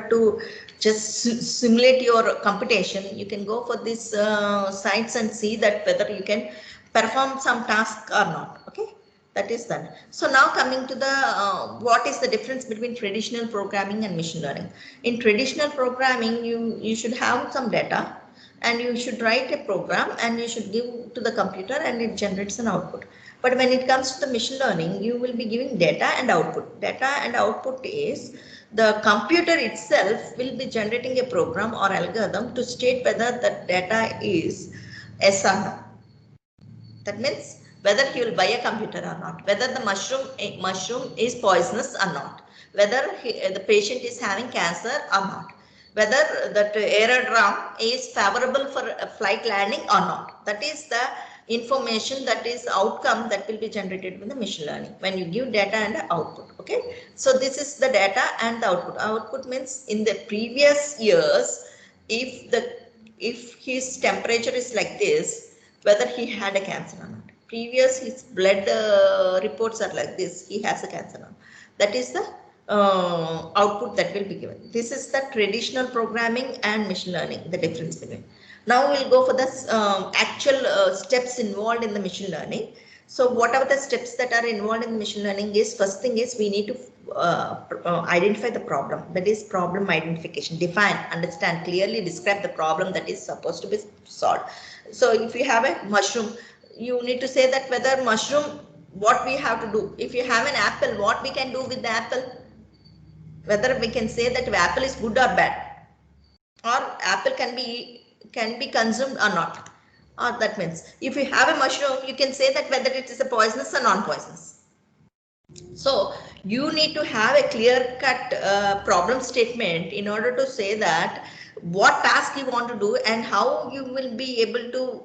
to just simulate your computation, you can go for these sites and see that whether you can perform some task or not. Okay, that is that. So now coming to the what is the difference between traditional programming and machine learning? In traditional programming, you should have some data and you should write a program and you should give to the computer and it generates an output. But when it comes to the machine learning, you will be giving data and output. Data and output is the computer itself will be generating a program or algorithm to state whether the data is yes or no. That means whether he will buy a computer or not, whether the mushroom is poisonous or not, whether the patient is having cancer or not, whether that aerodrome is favorable for a flight landing or not. That is the information, that is outcome that will be generated with the machine learning when you give data and output. Okay, so this is the data and the output. Output means in the previous years, if his temperature is like this, whether he had a cancer or not. Previous his blood reports are like this, he has a cancer or not. That is the output that will be given. This is the traditional programming and machine learning, the difference between. Now we'll go for the actual steps involved in the machine learning. So whatever the steps that are involved in the machine learning is, first thing is we need to identify the problem, that is problem identification. Define, understand, clearly describe the problem that is supposed to be solved. So if you have a mushroom, you need to say that whether mushroom, what we have to do. If you have an apple, what we can do with the apple, whether we can say that apple is good or bad, or apple can be consumed or not. Or that means if you have a mushroom, you can say that whether it is a poisonous or non-poisonous. So you need to have a clear-cut problem statement in order to say that what task you want to do and how you will be able to,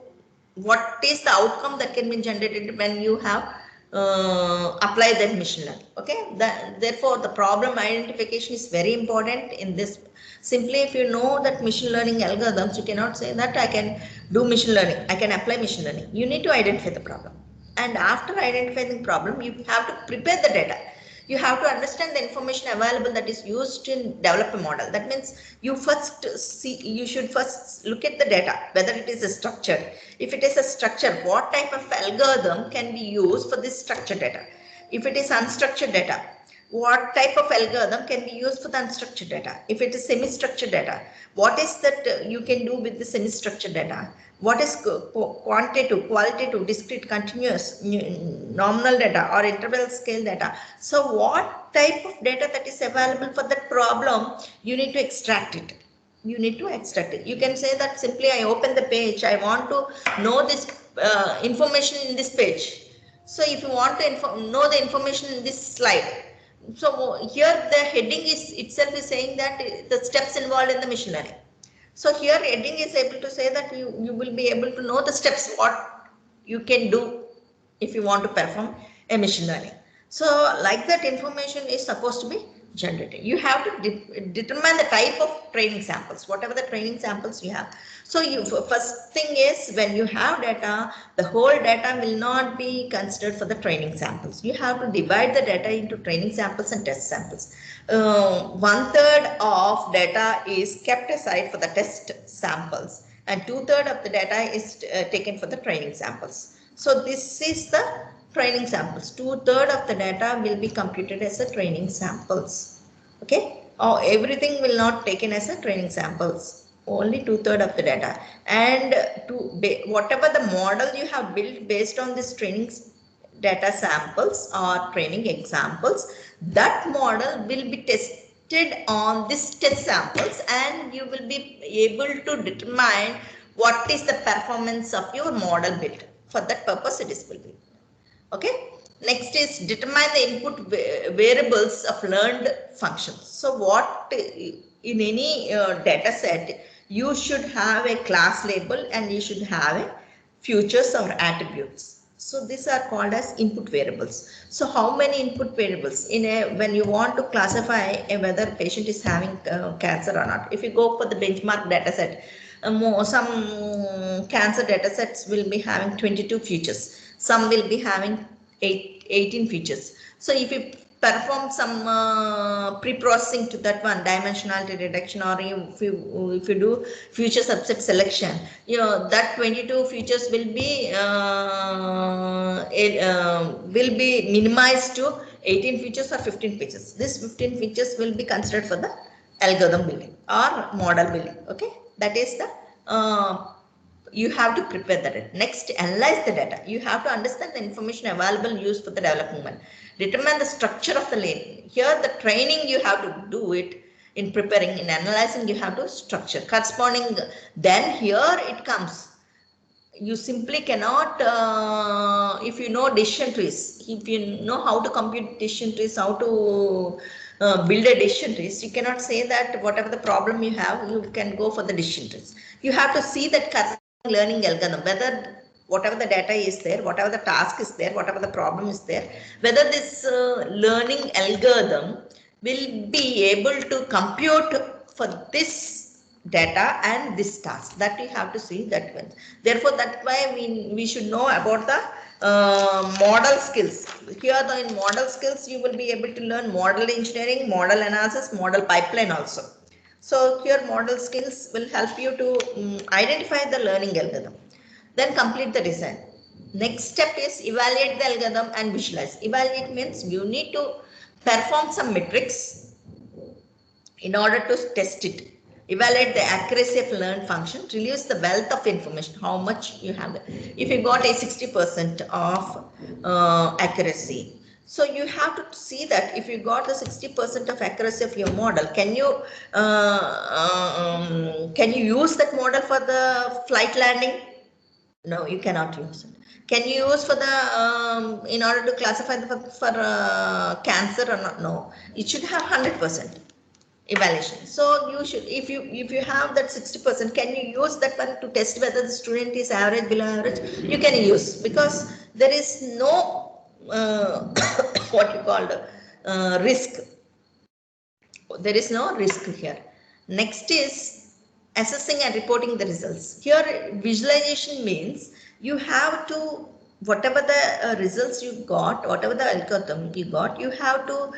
what is the outcome that can be generated when you have applied that machine learning. Okay, therefore the problem identification is very important in this. Simply if you know that machine learning algorithms, you cannot say that I can do machine learning, I can apply machine learning. You need to identify the problem. And after identifying the problem, you have to prepare the data. You have to understand the information available that is used to develop a model. That means you should first look at the data, whether it is a structured. If it is a structure, what type of algorithm can be used for this structured data? If it is unstructured data, what type of algorithm can be used for the unstructured data? If it is semi-structured data, what is that you can do with the semi-structured data? What is quantitative, qualitative, discrete, continuous, nominal data or interval scale data? So what type of data that is available for that problem, you need to extract it. You need to extract it. You can say that simply I open the page, I want to know this information in this page. So if you want to know the information in this slide, so here the heading is itself is saying that the steps involved in the machine learning. So here heading is able to say that you will be able to know the steps what you can do if you want to perform a machine learning. So like that information is supposed to be generated. You have to determine the type of training samples, whatever the training samples you have. So first thing is, when you have data, the whole data will not be considered for the training samples. You have to divide the data into training samples and test samples. 1/3 of data is kept aside for the test samples and 2/3 of the data is taken for the training samples. So this is the training samples. 2/3 of the data will be computed as a training samples. Okay, everything will not taken as a training samples. Only 2/3 of the data, and whatever the model you have built based on this training data samples or training examples, that model will be tested on this test samples and you will be able to determine what is the performance of your model built. For that purpose it is will be. Okay. Next is determine the input variables of learned functions. So what in any data set, you should have a class label and you should have a features or attributes. So these are called as input variables. So how many input variables when you want to classify whether patient is having cancer or not? If you go for the benchmark data set, some cancer data sets will be having 22 features. Some will be having 18 features. So if you perform some pre-processing to that one, dimensionality reduction, or if you do feature subset selection, that 22 features will be minimized to 18 features or 15 features. This 15 features will be considered for the algorithm building or model building. Okay, that is the you have to prepare the data. Next, analyze the data. You have to understand the information available and used for the development. Determine the structure of the lane. Here, the training you have to do it in preparing, in analyzing, you have to structure corresponding. Then here it comes. You simply cannot, if you know decision trees, if you know how to compute decision trees, how to build a decision trees, you cannot say that whatever the problem you have, you can go for the decision trees. You have to see that learning algorithm, whether whatever the data is there, whatever the task is there, whatever the problem is there, whether this learning algorithm will be able to compute for this data and this task. That you have to see that one. Therefore, that's why we should know about the model skills. Here in model skills, you will be able to learn model engineering, model analysis, model pipeline also. So here model skills will help you to identify the learning algorithm. Then complete the design. Next step is evaluate the algorithm and visualize. Evaluate means you need to perform some metrics in order to test it. Evaluate the accuracy of learned function, release the wealth of information, how much you have. If you got a 60% of accuracy, so you have to see that if you got the 60% of accuracy of your model, can you use that model for the flight landing? No, you cannot use it. Can you use for the in order to classify for cancer or not? No, it should have 100% evaluation. So you should, if you have that 60%, can you use that one to test whether the student is average, below average? You can use, because there is no what you call risk. There is no risk here. Next is assessing and reporting the results. Here visualization means you have to, whatever the results you got, whatever the algorithm you got, you have to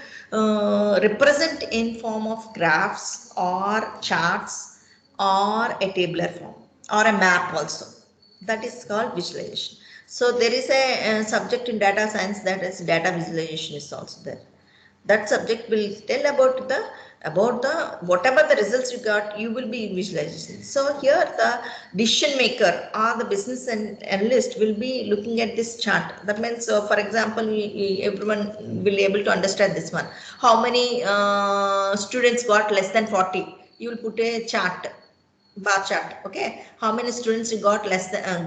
represent in form of graphs or charts or a tabular form or a map also. That is called visualization. So there is a subject in data science, that is data visualization is also there. That subject will tell about the whatever the results you got, you will be visualizing. So here the decision maker or the business analyst will be looking at this chart. That means, for example, everyone will be able to understand this one. How many students got less than 40? You will put a chart, bar chart. Okay, how many students you got less than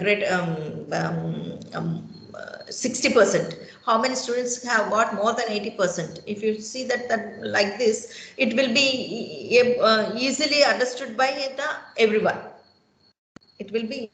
60%? How many students have got more than 80%? If you see that like this, it will be easily understood by everyone. It will be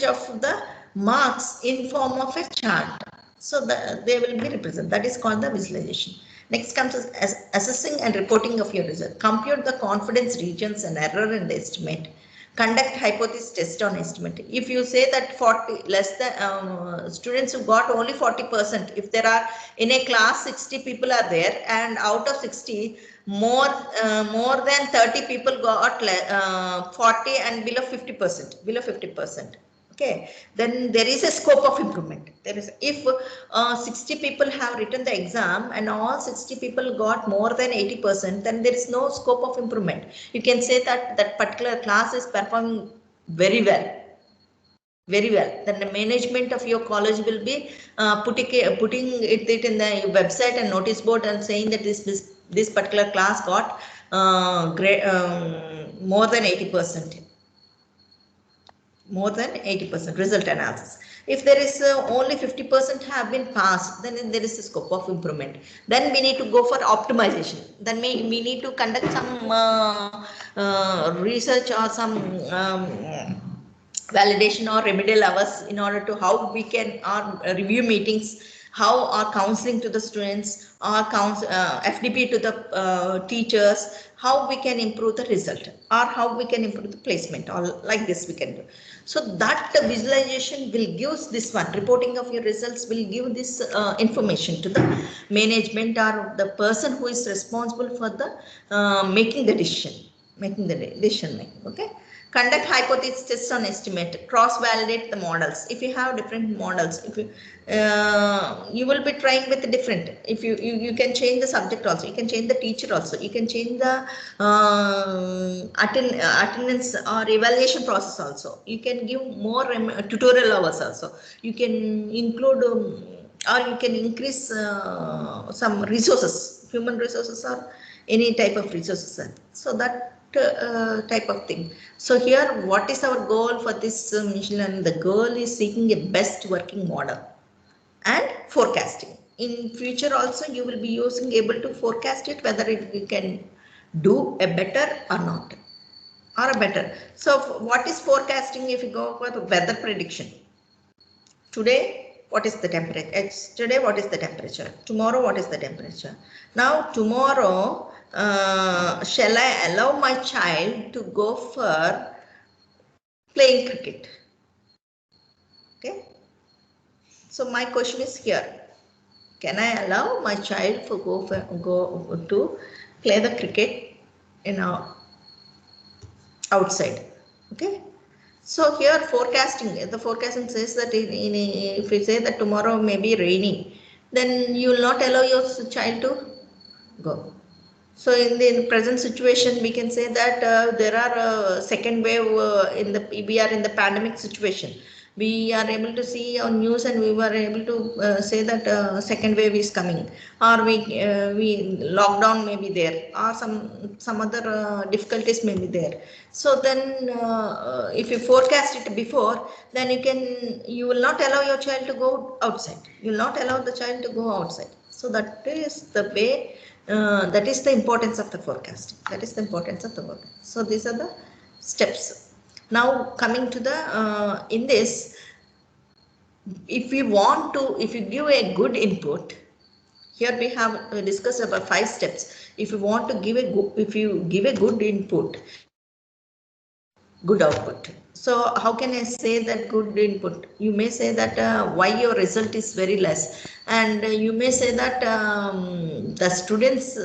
of the marks in form of a chart. So they will be represented. That is called the visualization. Next comes as assessing and reporting of your result. Compute the confidence regions and error in the estimate. Conduct hypothesis test on estimate. If you say that 40 less than students who got only 40%, if there are in a class 60 people are there, and out of 60 more than 30 people got 40 and below 50%. Okay, then there is a scope of improvement. There is, if 60 people have written the exam and all 60 people got more than 80%, then there is no scope of improvement. You can say that that particular class is performing very well. Then the management of your college will be putting it in the website and notice board and saying that this particular class got more than 80%. More than 80% result analysis. If there is only 50% have been passed, then there is a scope of improvement. Then we need to go for optimization. Then we need to conduct some research or some validation or remedial hours in order to how we can, or review meetings, how our counseling to the students, our FDP to the teachers, how we can improve the result or how we can improve the placement, or like this we can do. So that visualization will give this one, reporting of your results will give this information to the management or the person who is responsible for the making the decision making. Okay. Conduct hypothesis tests on estimate, cross validate the models. If you have different models, if you will be trying with different, if you can change the subject also, you can change the teacher also, you can change the attendance or evaluation process also, you can give more tutorial hours also, you can include or you can increase some resources, human resources or any type of resources. So that type of thing. So here, what is our goal for this machine learning? The goal is seeking a best working model and forecasting. In future also, you will be able to forecast it, whether you can do a better or not, or a better. So what is forecasting? If you go for the weather prediction, today what is the temperature? Yesterday what is the temperature? Tomorrow what is the temperature? Now tomorrow, shall I allow my child to go for playing cricket? Okay. So my question is here: can I allow my child to go to play the cricket in outside? Okay. So here forecasting, the forecasting says that if we say that tomorrow may be rainy, then you will not allow your child to go. So in the present situation, we can say that there are second wave we are in the pandemic situation. We are able to see on news and we were able to say that second wave is coming, or we lockdown may be there, or some other difficulties may be there. So then if you forecast it before, then you will not allow your child to go outside. You will not allow the child to go outside. So that is the way. That is the importance of the forecasting. That is the importance of the work. So these are the steps. Now coming to the in this, if you give a good input, here we have discussed about 5 steps. If you want to give a good input, good output. So how can I say that good input? You may say that why your result is very less, and you may say that the students,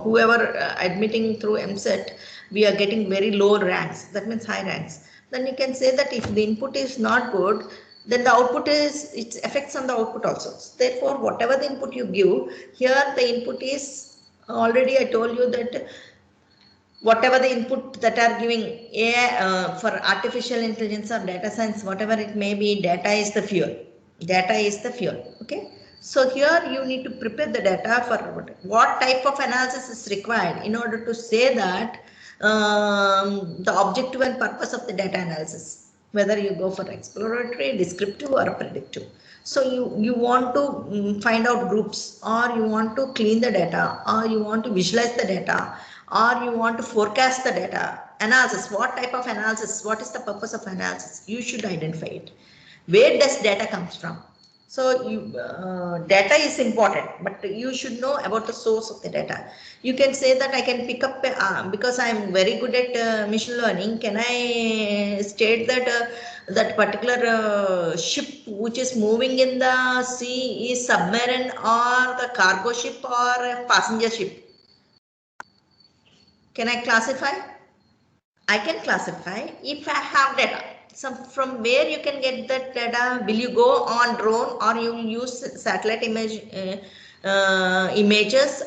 whoever admitting through MSET, we are getting very low ranks. That means high ranks. Then you can say that if the input is not good, then the output it affects on the output also. Therefore, whatever the input you give, here the input is already I told you that whatever the input that are giving AI for artificial intelligence or data science, whatever it may be, data is the fuel. Data is the fuel. Okay. So here you need to prepare the data for what type of analysis is required in order to say that the objective and purpose of the data analysis, whether you go for exploratory, descriptive or predictive. So you want to find out groups, or you want to clean the data, or you want to visualize the data, or you want to forecast the data. Analysis, what type of analysis, what is the purpose of analysis? You should identify it. Where does data comes from? So data is important, but you should know about the source of the data. You can say that I can pick up, because I am very good at machine learning, can I state that that particular ship which is moving in the sea is submarine, or the cargo ship, or a passenger ship? Can I classify? I can classify if I have data. So from where you can get that data? Will you go on drone, or you will use satellite images,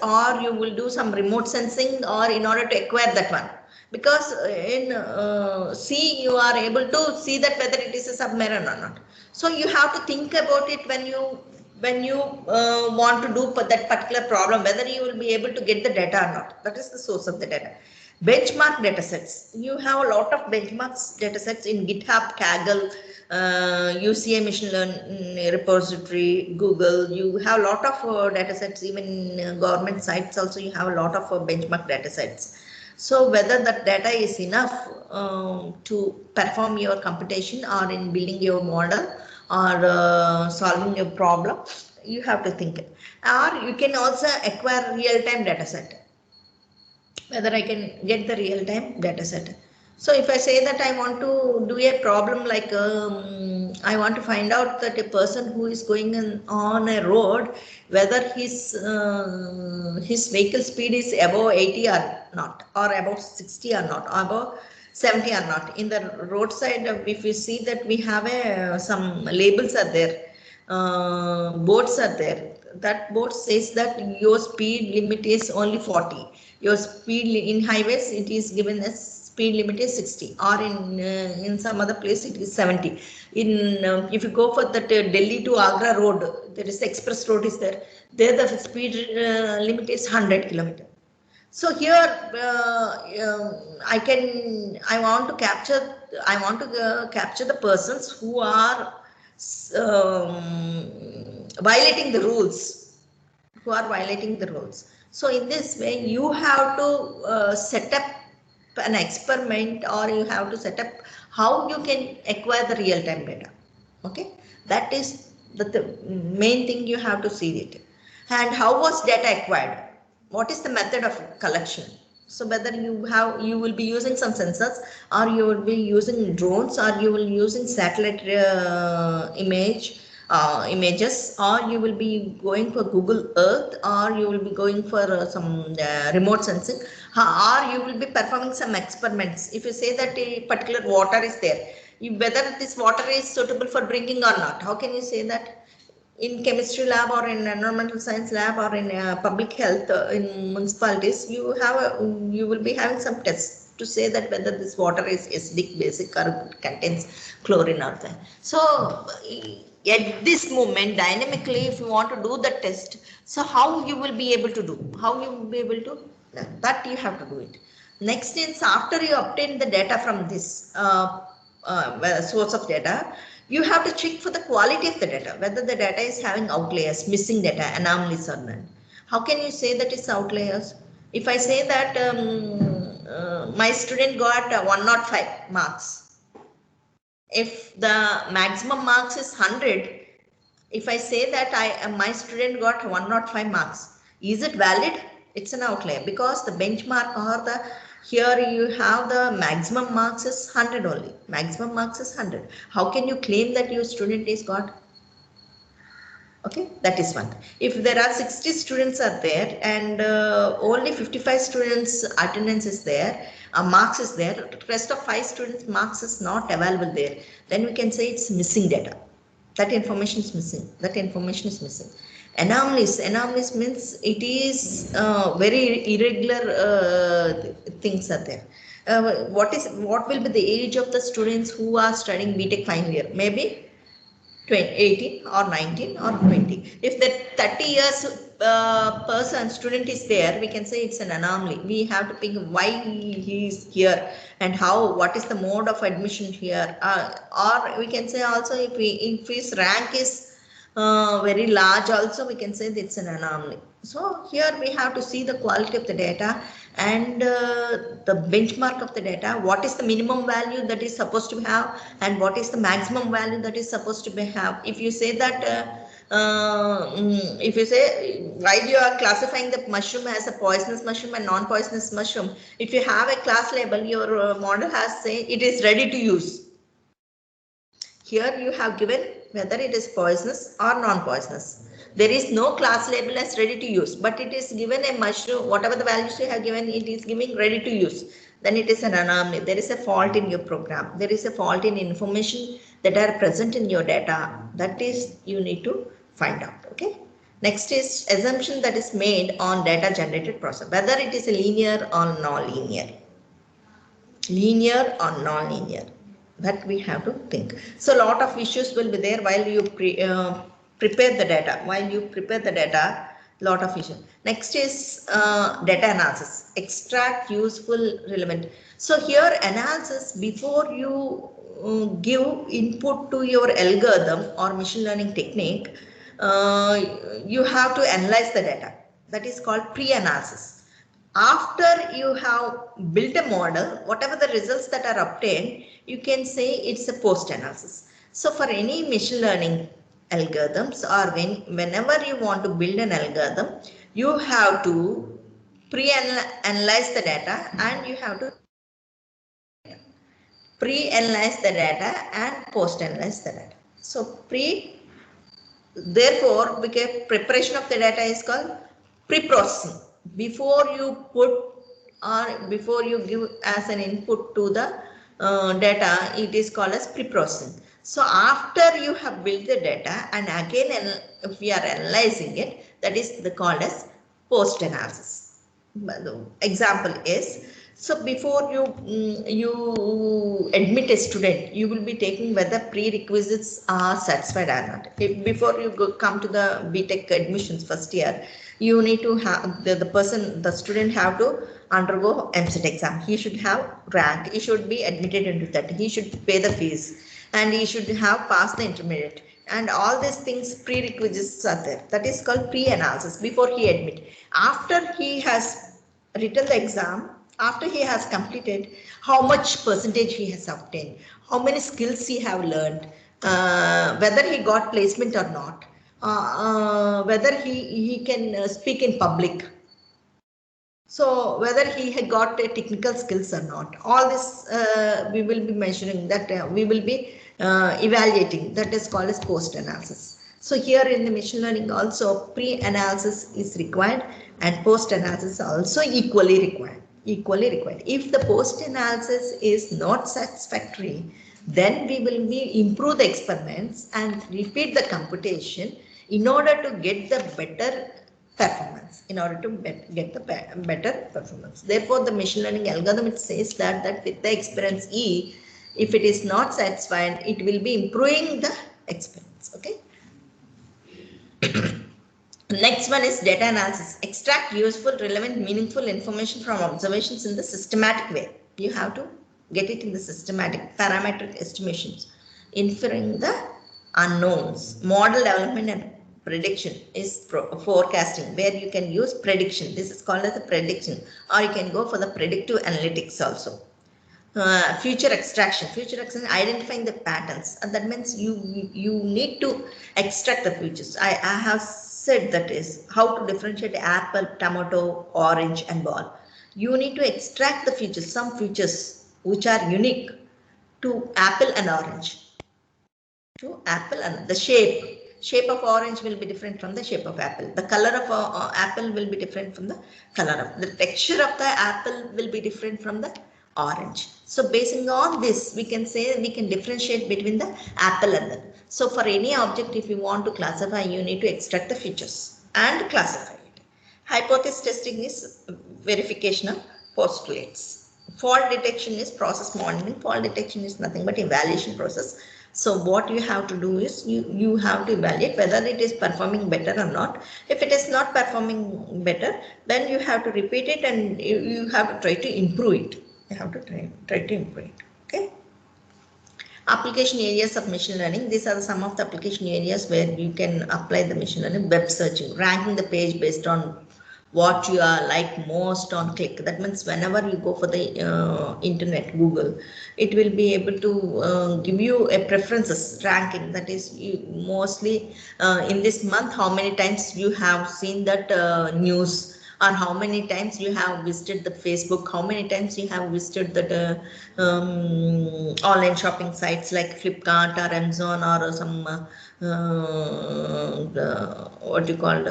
or you will do some remote sensing, or in order to acquire that one? Because in sea you are able to see that whether it is a submarine or not. So you have to think about it when you want to do that particular problem, whether you will be able to get the data or not. That is the source of the data. Benchmark datasets. You have a lot of benchmarks datasets in GitHub, Kaggle, UCA Machine Learning Repository, Google. You have a lot of datasets, even in government sites also you have a lot of benchmark datasets. So whether that data is enough to perform your computation or in building your model, or solving a problem, you have to think it. Or you can also acquire real-time data set, whether I can get the real-time data set. So if I say that I want to do a problem like I want to find out that a person who is going on a road, whether his vehicle speed is above 80 or not, or above 60 or not, or above 70 or not. In the roadside, if you see that we have some labels are there, boards are there. That board says that your speed limit is only 40. Your speed in highways, it is given as speed limit is 60, or in some other place it is 70. In if you go for that Delhi to Agra road, there is express road is there. There the speed limit is 100 kilometer. So here I want to capture the persons who are violating the rules, So in this way, you have to set up an experiment, or you have to set up how you can acquire the real-time data. Okay, that is the main thing you have to see it. And how was data acquired? What is the method of collection? So whether you will be using some sensors, or you will be using drones, or you will using satellite images, or you will be going for Google Earth, or you will be going for some remote sensing, or you will be performing some experiments. If you say that a particular water is there, whether this water is suitable for drinking or not, how can you say that? In chemistry lab, or in environmental science lab, or in public health in municipalities, you will be having some tests to say that whether this water is acidic, basic, or contains chlorine or that. So at this moment, dynamically, if you want to do the test, so how you will be able to do? That you have to do it. Next is, after you obtain the data from this source of data, you have to check for the quality of the data, whether the data is having outliers, missing data, anomalies or none. How can you say that it's outliers? If I say that my student got 105 marks, if the maximum marks is 100, if I say that my student got 105 marks, is it valid? It's an outlier, because the benchmark, or here you have the maximum marks is 100 only. Maximum marks is 100. How can you claim that your student is got? Okay, that is one. If there are 60 students are there, and only 55 students attendance is there, marks is there, rest of 5 students marks is not available there, then we can say it's missing data. That information is missing. Anomalies means it is very irregular things are there. What will be the age of the students who are studying BTech final year? Maybe 18 or 19 or 20. If that 30 years student is there, we can say it's an anomaly. We have to think why he is here, and what is the mode of admission here, or we can say also if his rank is very large, also we can say that it's an anomaly. So here we have to see the quality of the data, and the benchmark of the data. What is the minimum value that is supposed to have, and what is the maximum value that is supposed to have? If you say that if you say, while you are classifying the mushroom as a poisonous mushroom and non-poisonous mushroom, if you have a class label, your model has say it is ready to use. Here you have given whether it is poisonous or non-poisonous. There is no class label as ready to use, but it is given a mushroom, whatever the values you have given, it is giving ready to use. Then it is an anomaly. There is a fault in your program. There is a fault in information that are present in your data. That is, you need to find out. Okay. Next is assumption that is made on data generated process, whether it is a linear or non-linear. Linear or non-linear. That we have to think. So a lot of issues will be there while you prepare the data. Lot of issues. Next is data analysis. Extract useful, relevant. So here analysis, before you give input to your algorithm or machine learning technique, you have to analyze the data. That is called pre-analysis. After you have built a model, whatever the results that are obtained, you can say it's a post-analysis. So for any machine learning algorithms, or whenever you want to build an algorithm, you have to pre-analyze the data and you have to pre-analyze the data and post-analyze the data. So therefore, because preparation of the data is called pre-processing. Before you put or before you give as an input to the data, it is called as pre-processing. So after you have built the data and again if we are analyzing it, that is called as post-analysis. The example is, so before you admit a student, you will be taking whether prerequisites are satisfied or not. If before you come to the BTech admissions first year, you need to have the student have to undergo MCET exam. He should have rank. He should be admitted into that. He should pay the fees, and he should have passed the intermediate. And all these things prerequisites are there. That is called pre-analysis before he admit. After he has written the exam, after he has completed, how much percentage he has obtained, how many skills he have learned, whether he got placement or not, whether he can speak in public. So whether he had got technical skills or not, all this we will be measuring, that we will be evaluating. That is called as post analysis. So here in the machine learning also pre-analysis is required and post analysis also equally required. If the post analysis is not satisfactory, then we will improve the experiments and repeat the computation in order to get the better performance, in order to get the better performance. Therefore, the machine learning algorithm, it says that with the experience E, if it is not satisfied, it will be improving the experience. Okay. Next one is data analysis. Extract useful, relevant, meaningful information from observations in the systematic way. You have to get it in the systematic parametric estimations, inferring the unknowns. Model development and prediction is forecasting, where you can use prediction. This is called as a prediction, or you can go for the predictive analytics also. Feature extraction, identifying the patterns, and that means you need to extract the features. I have said that is how to differentiate apple, tomato, orange, and ball. You need to extract the features, some features which are unique to apple and orange. To apple, and the shape of orange will be different from the shape of apple. The color of apple will be different from the color of the texture of the apple will be different from the orange. So basing on this, we can say we can differentiate between the apple and the. So for any object, if you want to classify, you need to extract the features and classify it. Hypothesis testing is verification of postulates. Fault detection is process monitoring. Fault detection is nothing but evaluation process. So what you have to do is you have to evaluate whether it is performing better or not. If it is not performing better, then you have to repeat it and you have to try to improve it. You have to try to improve it. Okay. Application areas of machine learning. These are some of the application areas where you can apply the machine learning. Web searching, ranking the page based on what you are like most on click. That means whenever you go for the internet, Google, it will be able to give you a preferences ranking. That is mostly in this month, how many times you have seen that news, or how many times you have visited the Facebook, how many times you have visited the online shopping sites like Flipkart or Amazon or some what you call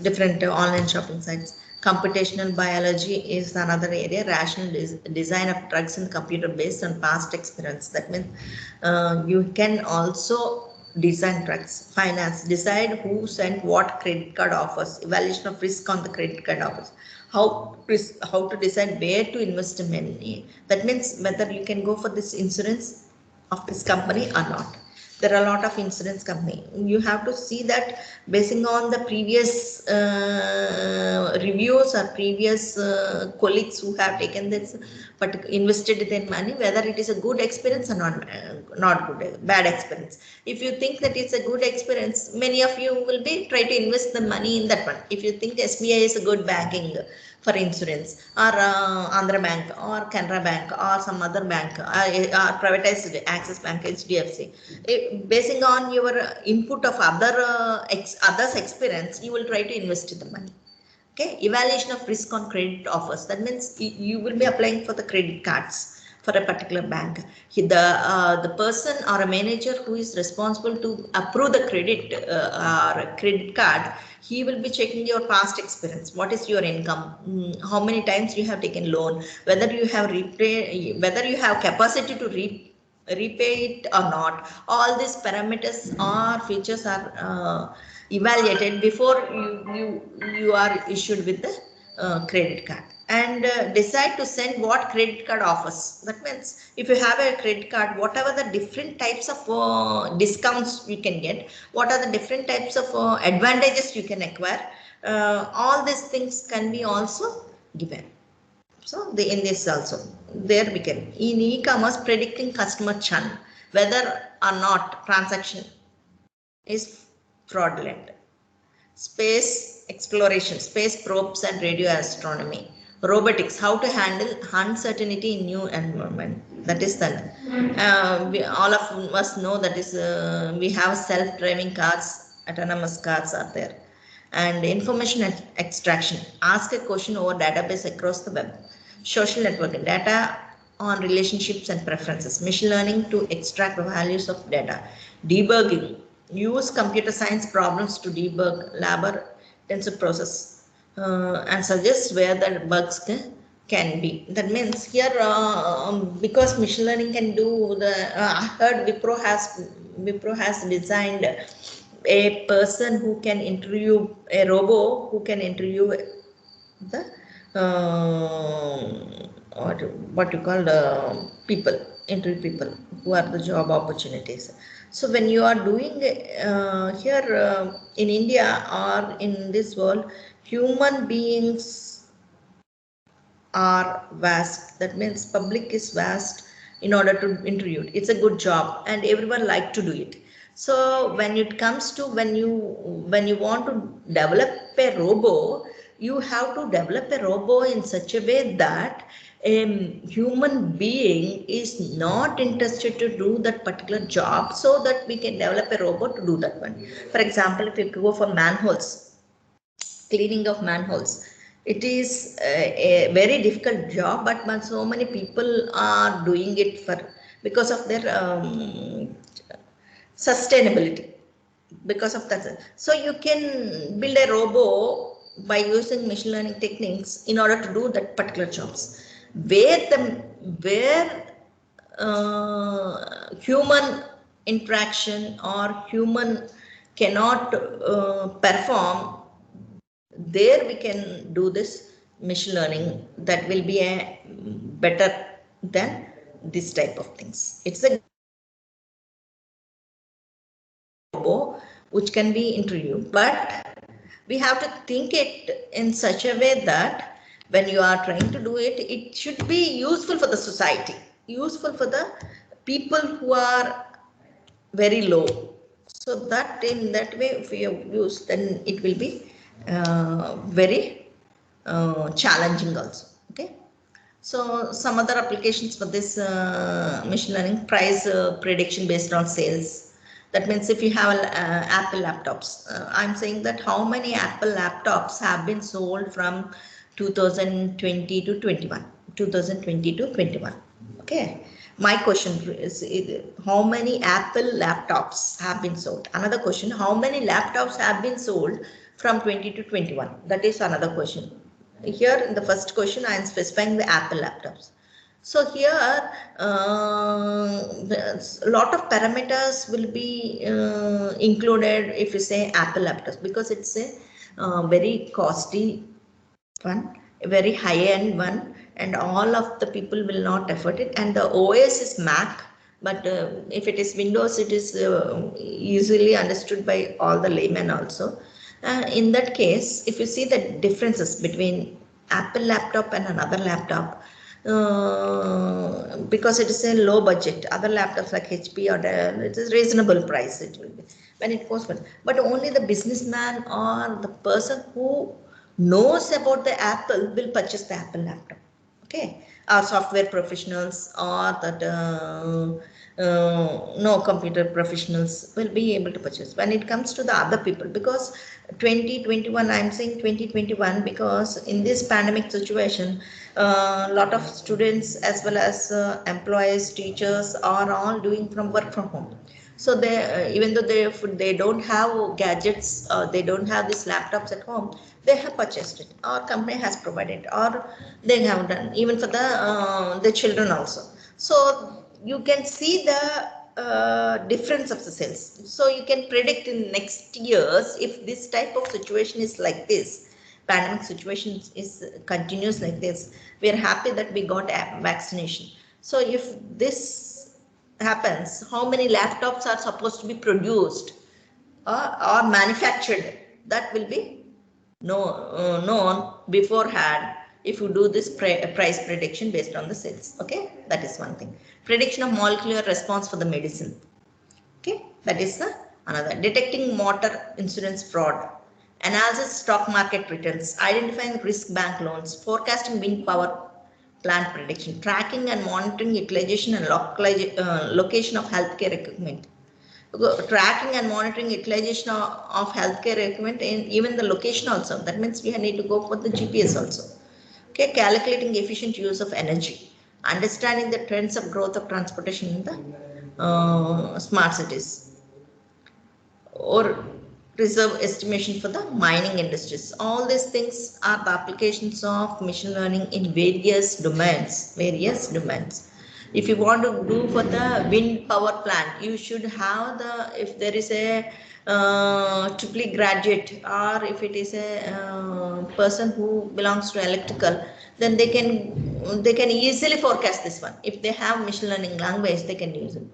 different online shopping sites. Computational biology is another area. Rational design of drugs in computer based on past experience. That means you can also design drugs. Finance, decide who sent what credit card offers. Evaluation of risk on the credit card offers. How to decide where to invest the money. That means whether you can go for this insurance of this company or not. There are a lot of insurance company. You have to see that basing on the previous reviews or previous colleagues who have taken this but invested their money, whether it is a good experience or not good, bad experience. If you think that it's a good experience, many of you will be try to invest the money in that one. If you think SBI is a good banking, for insurance, or Andhra Bank or Canara Bank or some other bank, or privatized Axis Bank, HDFC. Basing on your input of others' experience, you will try to invest the money. Okay, evaluation of risk on credit offers. That means you will be applying for the credit cards for a particular bank. The person or a manager who is responsible to approve the credit or credit card, he will be checking your past experience. What is your income? How many times you have taken loan? Whether you have capacity to repay it or not. All these parameters or features are evaluated before you are issued with the credit card, and decide to send what credit card offers. That means if you have a credit card, whatever the different types of discounts you can get, what are the different types of advantages you can acquire, all these things can be also given. So in this also, there we can, in e-commerce, predicting customer churn, whether or not transaction is fraudulent. Space exploration, space probes and radio astronomy. Robotics, how to handle uncertainty in new environment. That is that. All of us know that is we have self-driving cars, autonomous cars are there. And information extraction, ask a question over database across the web. Social networking, data on relationships and preferences. Machine learning to extract the values of data. Debugging, use computer science problems to debug labor-intensive process and suggest where the bugs can be. That means here, because machine learning can do the, I heard Wipro has designed a person who can interview, a robot who can interview the what you call the interview people who are the job opportunities. So when you are doing here in India or in this world, human beings are vast. That means public is vast in order to interview it. It's a good job and everyone like to do it. So when it comes to when you want to develop a robo, you have to develop a robo in such a way that a human being is not interested to do that particular job, so that we can develop a robot to do that one. For example, if you go for manholes, cleaning of manholes, it is a very difficult job, but so many people are doing it because of their sustainability, because of that. So you can build a robo by using machine learning techniques in order to do that particular jobs, where human interaction or human cannot perform. There we can do this machine learning that will be a better than this type of things. It's a robot which can be interviewed, but we have to think it in such a way that when you are trying to do it, it should be useful for the society, useful for the people who are very low. So that in that way, if you use, then it will be very challenging also. Okay. So some other applications for this machine learning, price prediction based on sales. That means if you have Apple laptops, I'm saying that how many Apple laptops have been sold from 2020 to 21, 2020 to 21. Okay. My question is how many Apple laptops have been sold? Another question, how many laptops have been sold from 20 to 21? That is another question. Here in the first question, I am specifying the Apple laptops. So here a lot of parameters will be included if you say Apple laptops, because it's a very costly one, a very high-end one, and all of the people will not afford it. And the OS is Mac, but if it is Windows, it is easily understood by all the laymen also. In that case, if you see the differences between Apple laptop and another laptop, because it is a low budget, other laptops like HP or Dell, it is reasonable price, it will be when it goes, but only the businessman or the person who knows about the Apple will purchase the Apple laptop. Okay, our software professionals or that no computer professionals will be able to purchase. When it comes to the other people, because 2021, I'm saying 2021 because in this pandemic situation, a lot of students as well as employees, teachers are all doing from work from home. So they, even though they don't have gadgets, they don't have these laptops at home, they have purchased it. Our company has provided, or they have done even for the children also. So you can see the difference of the sales. So you can predict in next years if this type of situation is like this, pandemic situation is continues like this. We are happy that we got a vaccination. So if this happens, how many laptops are supposed to be produced or manufactured, that will be known beforehand if you do this price prediction based on the sales. Okay, that is one thing. Prediction of molecular response for the medicine. Okay, that is the another. Detecting motor insurance fraud, analysis stock market returns, identifying risk bank loans, forecasting wind power plant prediction, tracking and monitoring utilization and location of healthcare equipment. Tracking and monitoring utilization of healthcare equipment and even the location also. That means we need to go for the GPS also. Okay, calculating efficient use of energy, understanding the trends of growth of transportation in the smart cities, or reserve estimation for the mining industries. All these things are the applications of machine learning in various domains. If you want to do for the wind power plant, you should have the, if there is a triple graduate, or if it is a person who belongs to electrical, then they can easily forecast this one. If they have machine learning language, they can use it.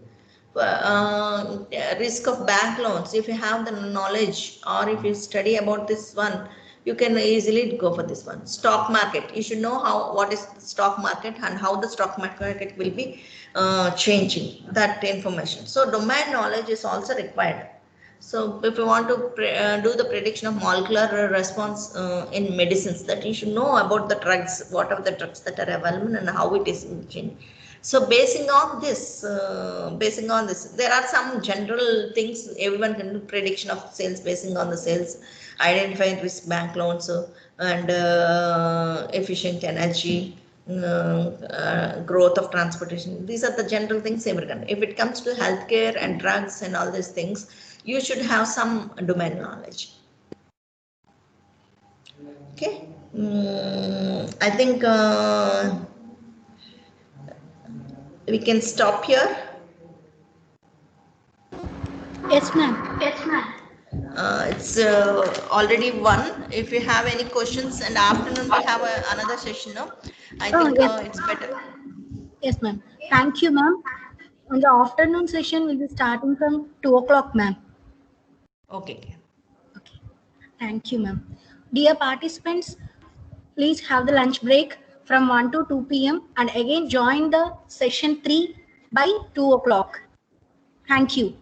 Risk of bank loans, if you have the knowledge or if you study about this one, you can easily go for this one. Stock market, you should know what is the stock market and how the stock market will be changing, that information. So domain knowledge is also required. So if you want to do the prediction of molecular response in medicines, that you should know about the drugs, what are the drugs that are available and how it is changing. So basing on this, there are some general things everyone can do. Prediction of sales basing on the sales, identifying risk bank loans, and efficient energy, growth of transportation. These are the general things everyone. If it comes to healthcare and drugs and all these things, you should have some domain knowledge. Okay, I think we can stop here. Yes, ma'am. It's already 1. If you have any questions, and afternoon we have another session, no? I think Yes. it's better. Yes, ma'am. Thank you, ma'am. On the afternoon session will be starting from 2 o'clock, ma'am. Okay. Okay. Thank you, ma'am. Dear participants, please have the lunch break from 1 to 2 p.m. and again join the session 3 by 2 o'clock. Thank you.